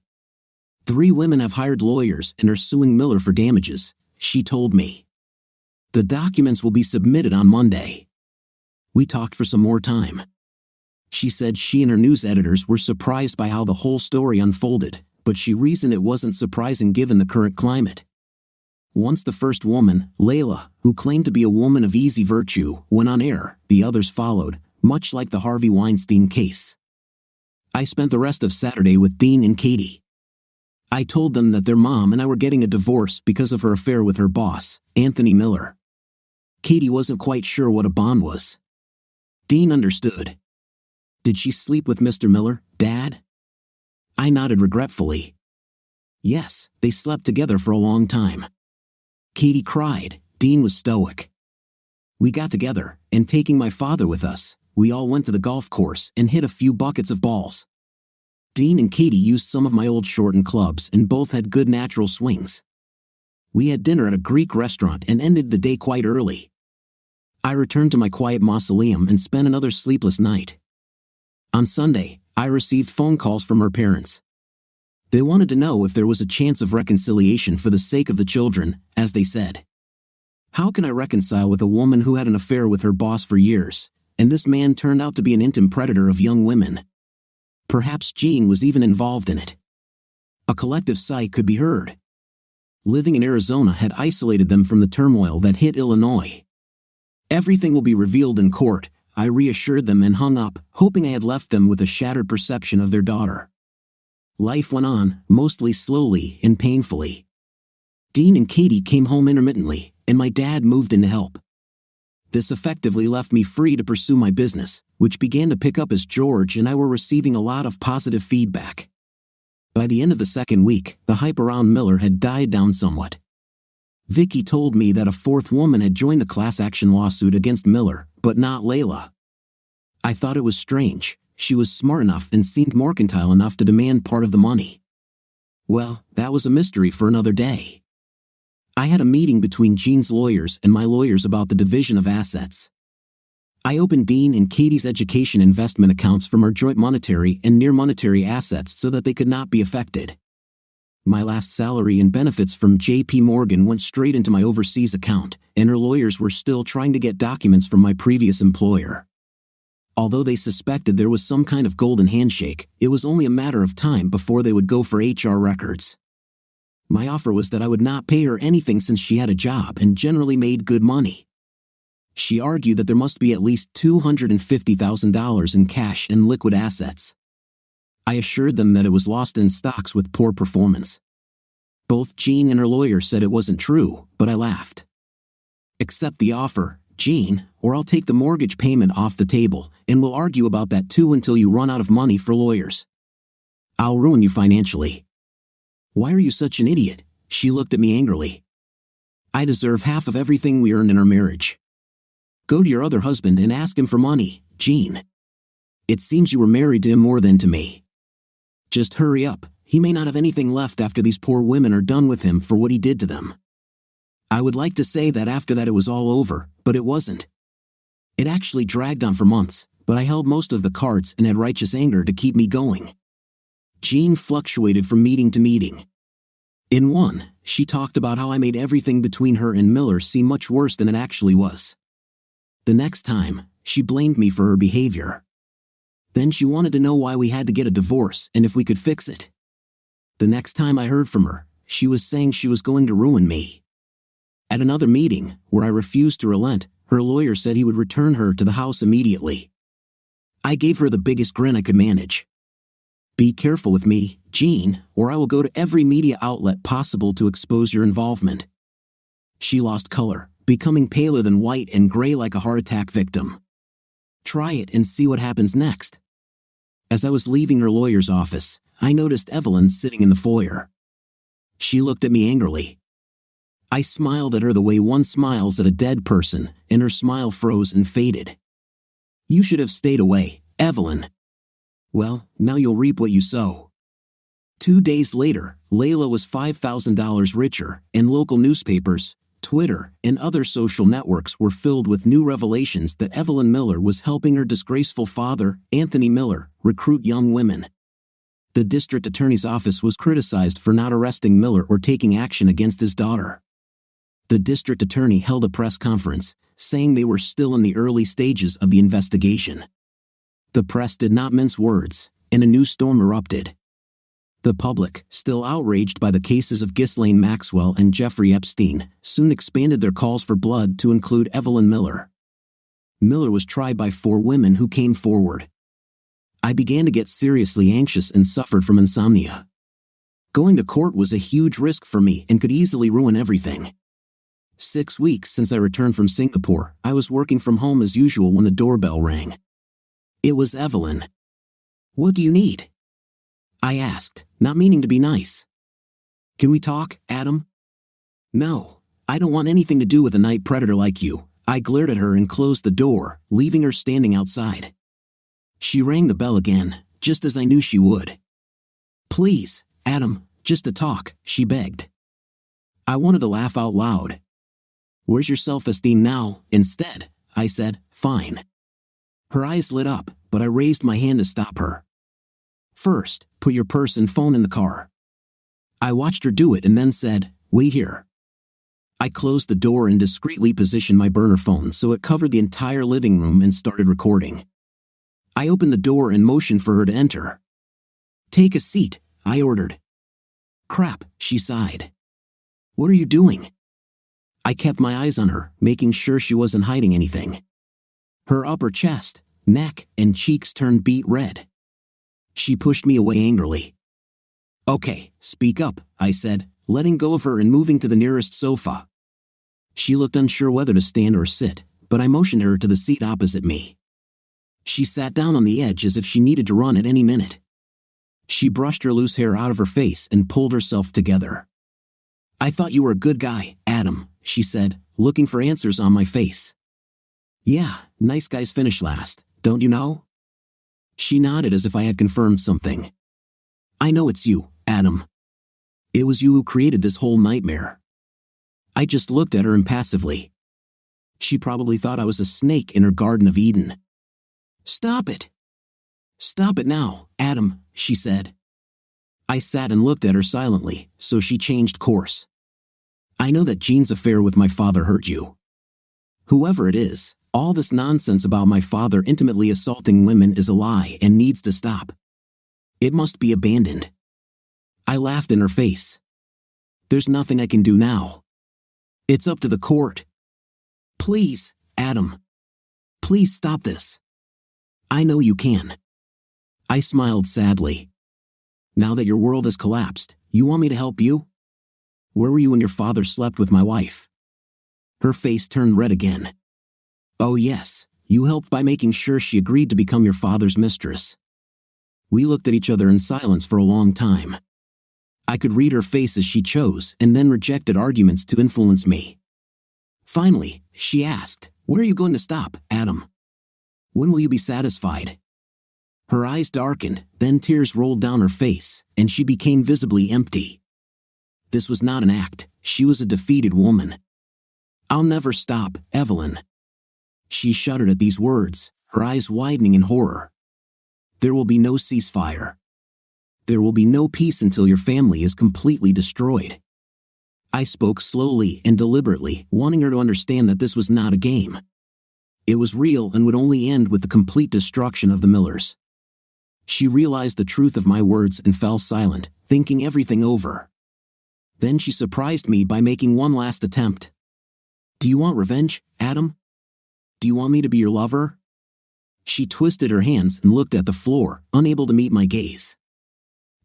3 women have hired lawyers and are suing Miller for damages, she told me. The documents will be submitted on Monday. We talked for some more time. She said she and her news editors were surprised by how the whole story unfolded, but she reasoned it wasn't surprising given the current climate. Once the first woman, Layla, who claimed to be a woman of easy virtue, went on air, the others followed, much like the Harvey Weinstein case. I spent the rest of Saturday with Dean and Katie. I told them that their mom and I were getting a divorce because of her affair with her boss, Anthony Miller. Katie wasn't quite sure what a bond was. Dean understood. Did she sleep with Mr. Miller, Dad? I nodded regretfully. Yes, they slept together for a long time. Katie cried. Dean was stoic. We got together, and taking my father with us, we all went to the golf course and hit a few buckets of balls. Dean and Katie used some of my old shortened clubs and both had good natural swings. We had dinner at a Greek restaurant and ended the day quite early. I returned to my quiet mausoleum and spent another sleepless night. On Sunday, I received phone calls from her parents. They wanted to know if there was a chance of reconciliation for the sake of the children, as they said. How can I reconcile with a woman who had an affair with her boss for years, and this man turned out to be an intimate predator of young women? Perhaps Jean was even involved in it. A collective sigh could be heard. Living in Arizona had isolated them from the turmoil that hit Illinois. Everything will be revealed in court, I reassured them and hung up, hoping I had left them with a shattered perception of their daughter. Life went on, mostly slowly and painfully. Dean and Katie came home intermittently, and my dad moved in to help. This effectively left me free to pursue my business, which began to pick up as George and I were receiving a lot of positive feedback. By the end of the second week, the hype around Miller had died down somewhat. Vicky told me that a 4th woman had joined the class action lawsuit against Miller, but not Layla. I thought it was strange. She was smart enough and seemed mercantile enough to demand part of the money. Well, that was a mystery for another day. I had a meeting between Jean's lawyers and my lawyers about the division of assets. I opened Dean and Katie's education investment accounts from our joint monetary and near monetary assets so that they could not be affected. My last salary and benefits from J.P. Morgan went straight into my overseas account, and her lawyers were still trying to get documents from my previous employer. Although they suspected there was some kind of golden handshake, it was only a matter of time before they would go for HR records. My offer was that I would not pay her anything since she had a job and generally made good money. She argued that there must be at least $250,000 in cash and liquid assets. I assured them that it was lost in stocks with poor performance. Both Jean and her lawyer said it wasn't true, but I laughed. Accept the offer, Jean, or I'll take the mortgage payment off the table, and we'll argue about that too until you run out of money for lawyers. I'll ruin you financially. Why are you such an idiot? She looked at me angrily. I deserve half of everything we earned in our marriage. Go to your other husband and ask him for money, Jean. It seems you were married to him more than to me. Just hurry up, he may not have anything left after these poor women are done with him for what he did to them. I would like to say that after that it was all over, but it wasn't. It actually dragged on for months, but I held most of the cards and had righteous anger to keep me going. Jean fluctuated from meeting to meeting. In one, she talked about how I made everything between her and Miller seem much worse than it actually was. The next time, she blamed me for her behavior. Then she wanted to know why we had to get a divorce and if we could fix it. The next time I heard from her, she was saying she was going to ruin me. At another meeting, where I refused to relent, her lawyer said he would return her to the house immediately. I gave her the biggest grin I could manage. "Be careful with me, Jean, or I will go to every media outlet possible to expose your involvement." She lost color, becoming paler than white and gray like a heart attack victim. "Try it and see what happens next." As I was leaving her lawyer's office, I noticed Evelyn sitting in the foyer. She looked at me angrily. I smiled at her the way one smiles at a dead person, and her smile froze and faded. "You should have stayed away, Evelyn." "Well, now you'll reap what you sow." 2 days later, Layla was $5,000 richer, and local newspapers, Twitter, and other social networks were filled with new revelations that Evelyn Miller was helping her disgraceful father, Anthony Miller, recruit young women. The district attorney's office was criticized for not arresting Miller or taking action against his daughter. The district attorney held a press conference, saying they were still in the early stages of the investigation. The press did not mince words, and a new storm erupted. The public, still outraged by the cases of Ghislaine Maxwell and Jeffrey Epstein, soon expanded their calls for blood to include Evelyn Miller. Miller was tried by 4 women who came forward. I began to get seriously anxious and suffered from insomnia. Going to court was a huge risk for me and could easily ruin everything. 6 weeks since I returned from Singapore, I was working from home as usual when the doorbell rang. It was Evelyn. "What do you need?" I asked, not meaning to be nice. "Can we talk, Adam?" "No, I don't want anything to do with a night predator like you." I glared at her and closed the door, leaving her standing outside. She rang the bell again, just as I knew she would. "Please, Adam, just to talk," she begged. I wanted to laugh out loud. "Where's your self-esteem now, instead?" I said, "Fine." Her eyes lit up, but I raised my hand to stop her. "First, put your purse and phone in the car." I watched her do it and then said, "Wait here." I closed the door and discreetly positioned my burner phone so it covered the entire living room and started recording. I opened the door and motioned for her to enter. "Take a seat," I ordered. "Crap," she sighed. "What are you doing?" I kept my eyes on her, making sure she wasn't hiding anything. Her upper chest, neck, and cheeks turned beet red. She pushed me away angrily. "Okay, speak up," I said, letting go of her and moving to the nearest sofa. She looked unsure whether to stand or sit, but I motioned her to the seat opposite me. She sat down on the edge as if she needed to run at any minute. She brushed her loose hair out of her face and pulled herself together. "I thought you were a good guy, Adam," she said, looking for answers on my face. "Yeah, nice guys finish last, don't you know?" She nodded as if I had confirmed something. "I know it's you, Adam. It was you who created this whole nightmare." I just looked at her impassively. She probably thought I was a snake in her Garden of Eden. "Stop it. Stop it now, Adam," she said. I sat and looked at her silently, so she changed course. "I know that Jean's affair with my father hurt you. Whoever it is, all this nonsense about my father intimately assaulting women is a lie and needs to stop. It must be abandoned." I laughed in her face. "There's nothing I can do now. It's up to the court. Please, Adam. Please stop this. I know you can." I smiled sadly. "Now that your world has collapsed, you want me to help you? Where were you when your father slept with my wife?" Her face turned red again. "Oh yes, you helped by making sure she agreed to become your father's mistress." We looked at each other in silence for a long time. I could read her face as she chose and then rejected arguments to influence me. Finally, she asked, "Where are you going to stop, Adam? When will you be satisfied?" Her eyes darkened, then tears rolled down her face, and she became visibly empty. This was not an act, she was a defeated woman. "I'll never stop, Evelyn." She shuddered at these words, her eyes widening in horror. "There will be no ceasefire. There will be no peace until your family is completely destroyed." I spoke slowly and deliberately, wanting her to understand that this was not a game. It was real and would only end with the complete destruction of the Millers. She realized the truth of my words and fell silent, thinking everything over. Then she surprised me by making one last attempt. "Do you want revenge, Adam? Do you want me to be your lover?" She twisted her hands and looked at the floor, unable to meet my gaze.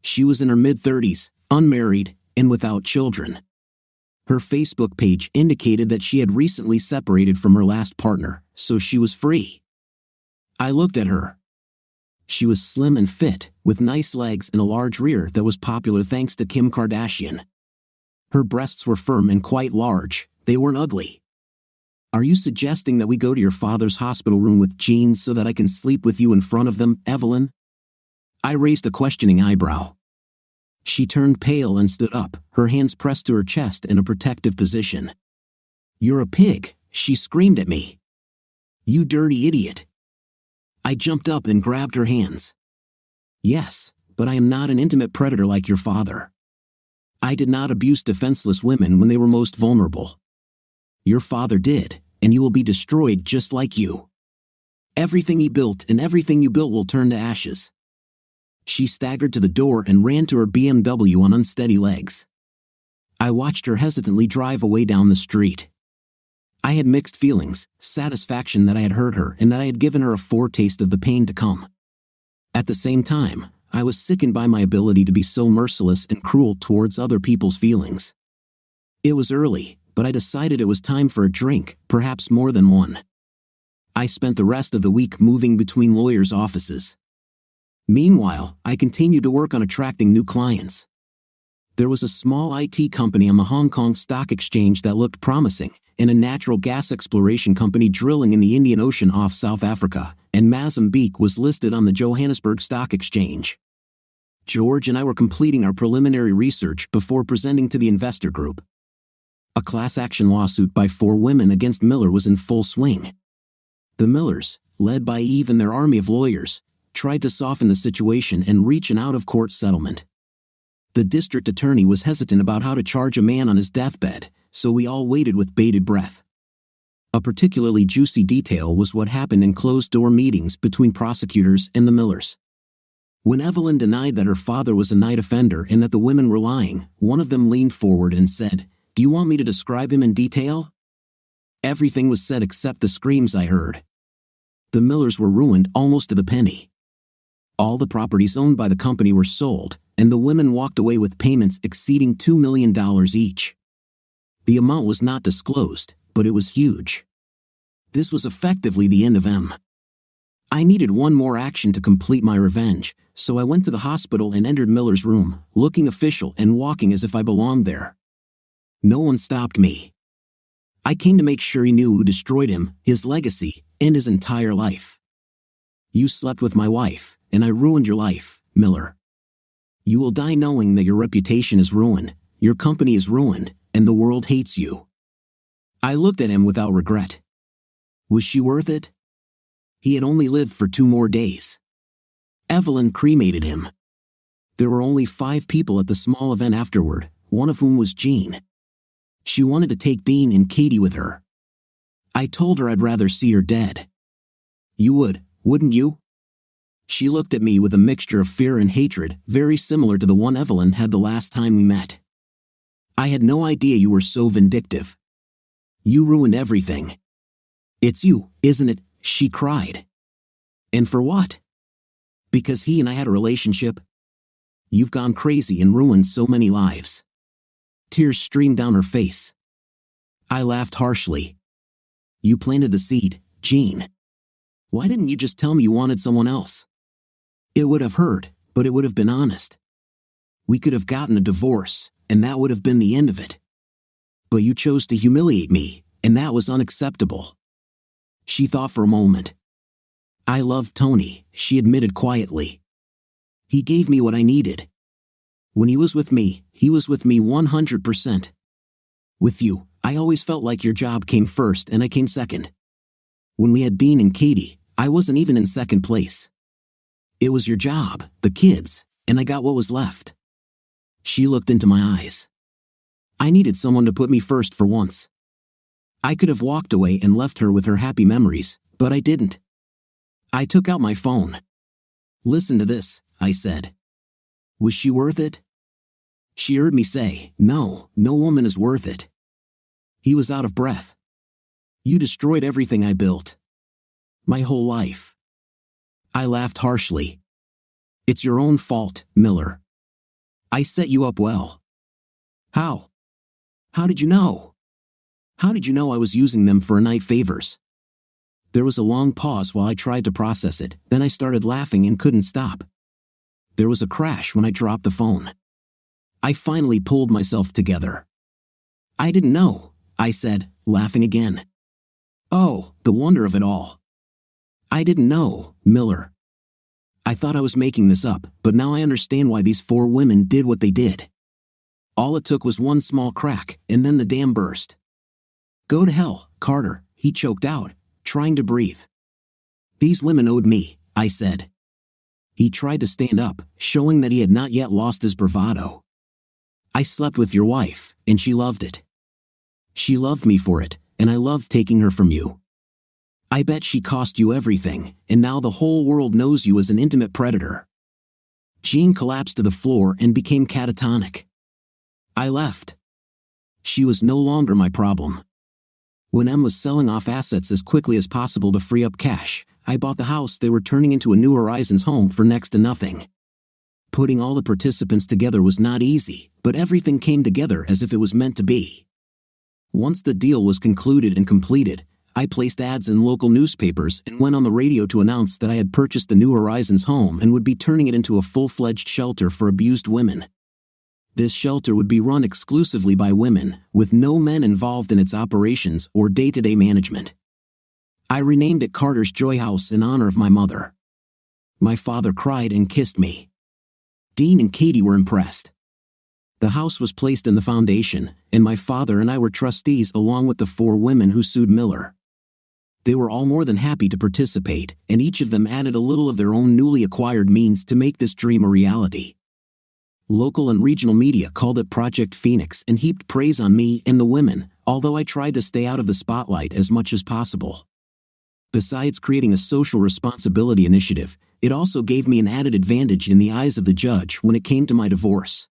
She was in her mid-30s, unmarried, and without children. Her Facebook page indicated that she had recently separated from her last partner, so she was free. I looked at her. She was slim and fit, with nice legs and a large rear that was popular thanks to Kim Kardashian. Her breasts were firm and quite large, they weren't ugly. Are you suggesting that we go to your father's hospital room with jeans so that I can sleep with you in front of them, Evelyn? I raised a questioning eyebrow. She turned pale and stood up, her hands pressed to her chest in a protective position. You're a pig, she screamed at me. You dirty idiot. I jumped up and grabbed her hands. Yes, but I am not an intimate predator like your father. I did not abuse defenseless women when they were most vulnerable. Your father did, and you will be destroyed just like you. Everything he built and everything you built will turn to ashes. She staggered to the door and ran to her BMW on unsteady legs. I watched her hesitantly drive away down the street. I had mixed feelings, satisfaction that I had hurt her and that I had given her a foretaste of the pain to come. At the same time, I was sickened by my ability to be so merciless and cruel towards other people's feelings. It was early, but I decided it was time for a drink, perhaps more than one. I spent the rest of the week moving between lawyers' offices. Meanwhile, I continued to work on attracting new clients. There was a small IT company on the Hong Kong Stock Exchange that looked promising, and a natural gas exploration company drilling in the Indian Ocean off South Africa, and Mozambique was listed on the Johannesburg Stock Exchange. George and I were completing our preliminary research before presenting to the investor group. A class action lawsuit by 4 women against Miller was in full swing. The Millers, led by Eve and their army of lawyers, tried to soften the situation and reach an out-of-court settlement. The district attorney was hesitant about how to charge a man on his deathbed, so we all waited with bated breath. A particularly juicy detail was what happened in closed-door meetings between prosecutors and the Millers. When Evelyn denied that her father was a night offender and that the women were lying, one of them leaned forward and said, "Do you want me to describe him in detail?" Everything was said except the screams I heard. The Millers were ruined almost to the penny. All the properties owned by the company were sold, and the women walked away with payments exceeding $2 million each. The amount was not disclosed, but it was huge. This was effectively the end of M. I needed one more action to complete my revenge, so I went to the hospital and entered Miller's room, looking official and walking as if I belonged there. No one stopped me. I came to make sure he knew who destroyed him, his legacy, and his entire life. You slept with my wife, and I ruined your life, Miller. You will die knowing that your reputation is ruined, your company is ruined, and the world hates you. I looked at him without regret. Was she worth it? He had only lived for 2 more days. Evelyn cremated him. There were only 5 people at the small event afterward, one of whom was Jean. She wanted to take Dean and Katie with her. I told her I'd rather see her dead. You would, wouldn't you? She looked at me with a mixture of fear and hatred, very similar to the one Evelyn had the last time we met. I had no idea you were so vindictive. You ruined everything. It's you, isn't it? She cried. And for what? Because he and I had a relationship? You've gone crazy and ruined so many lives. Tears streamed down her face. I laughed harshly. You planted the seed, Jean. Why didn't you just tell me you wanted someone else? It would have hurt, but it would have been honest. We could have gotten a divorce, and that would have been the end of it. But you chose to humiliate me, and that was unacceptable. She thought for a moment. I loved Tony, she admitted quietly. He gave me what I needed. When he was with me 100%. With you, I always felt like your job came first and I came second. When we had Dean and Katie, I wasn't even in second place. It was your job, the kids, and I got what was left. She looked into my eyes. I needed someone to put me first for once. I could have walked away and left her with her happy memories, but I didn't. I took out my phone. Listen to this, I said. Was she worth it? She heard me say, no woman is worth it. He was out of breath. You destroyed everything I built. My whole life. I laughed harshly. It's your own fault, Miller. I set you up well. How? How did you know? How did you know I was using them for night favors? There was a long pause while I tried to process it, then I started laughing and couldn't stop. There was a crash when I dropped the phone. I finally pulled myself together. I didn't know, I said, laughing again. Oh, the wonder of it all. I didn't know, Miller. I thought I was making this up, but now I understand why these 4 women did what they did. All it took was one small crack, and then the dam burst. Go to hell, Carter, he choked out, trying to breathe. These women owed me, I said. He tried to stand up, showing that he had not yet lost his bravado. I slept with your wife, and she loved it. She loved me for it, and I loved taking her from you. I bet she cost you everything, and now the whole world knows you as an intimate predator. Jean collapsed to the floor and became catatonic. I left. She was no longer my problem. When Em was selling off assets as quickly as possible to free up cash, I bought the house they were turning into a New Horizons home for next to nothing. Putting all the participants together was not easy, but everything came together as if it was meant to be. Once the deal was concluded and completed, I placed ads in local newspapers and went on the radio to announce that I had purchased the New Horizons home and would be turning it into a full-fledged shelter for abused women. This shelter would be run exclusively by women, with no men involved in its operations or day-to-day management. I renamed it Carter's Joy House in honor of my mother. My father cried and kissed me. Dean and Katie were impressed. The house was placed in the foundation, and my father and I were trustees along with the 4 women who sued Miller. They were all more than happy to participate, and each of them added a little of their own newly acquired means to make this dream a reality. Local and regional media called it Project Phoenix and heaped praise on me and the women, although I tried to stay out of the spotlight as much as possible. Besides creating a social responsibility initiative, it also gave me an added advantage in the eyes of the judge when it came to my divorce.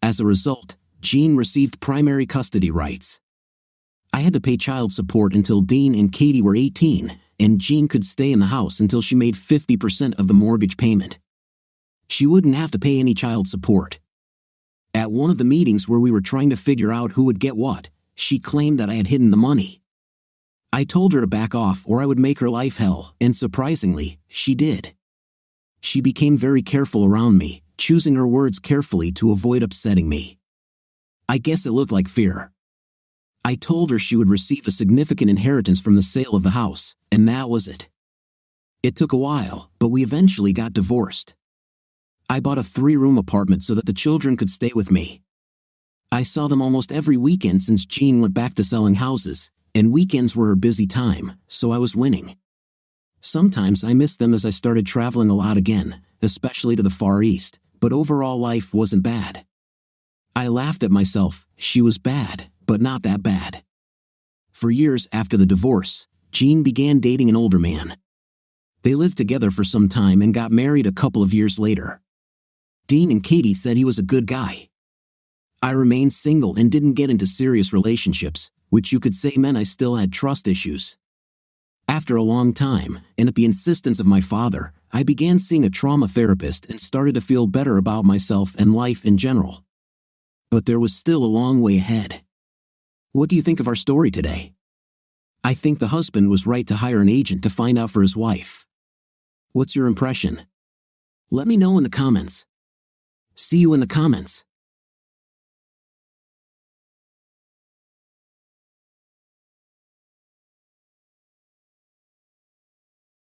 As a result, Jean received primary custody rights. I had to pay child support until Dean and Katie were 18, and Jean could stay in the house until she made 50% of the mortgage payment. She wouldn't have to pay any child support. At one of the meetings where we were trying to figure out who would get what, she claimed that I had hidden the money. I told her to back off or I would make her life hell, and surprisingly, she did. She became very careful around me, choosing her words carefully to avoid upsetting me. I guess it looked like fear. I told her she would receive a significant inheritance from the sale of the house, and that was it. It took a while, but we eventually got divorced. I bought a 3-room apartment so that the children could stay with me. I saw them almost every weekend since Jean went back to selling houses, and weekends were her busy time, so I was winning. Sometimes I missed them as I started traveling a lot again, especially to the Far East, but overall life wasn't bad. I laughed at myself, she was bad, but not that bad. For years after the divorce, Jean began dating an older man. They lived together for some time and got married a couple of years later. Dean and Katie said he was a good guy. I remained single and didn't get into serious relationships, which you could say meant I still had trust issues. After a long time, and at the insistence of my father, I began seeing a trauma therapist and started to feel better about myself and life in general. But there was still a long way ahead. What do you think of our story today? I think the husband was right to hire an agent to find out for his wife. What's your impression? Let me know in the comments. See you in the comments.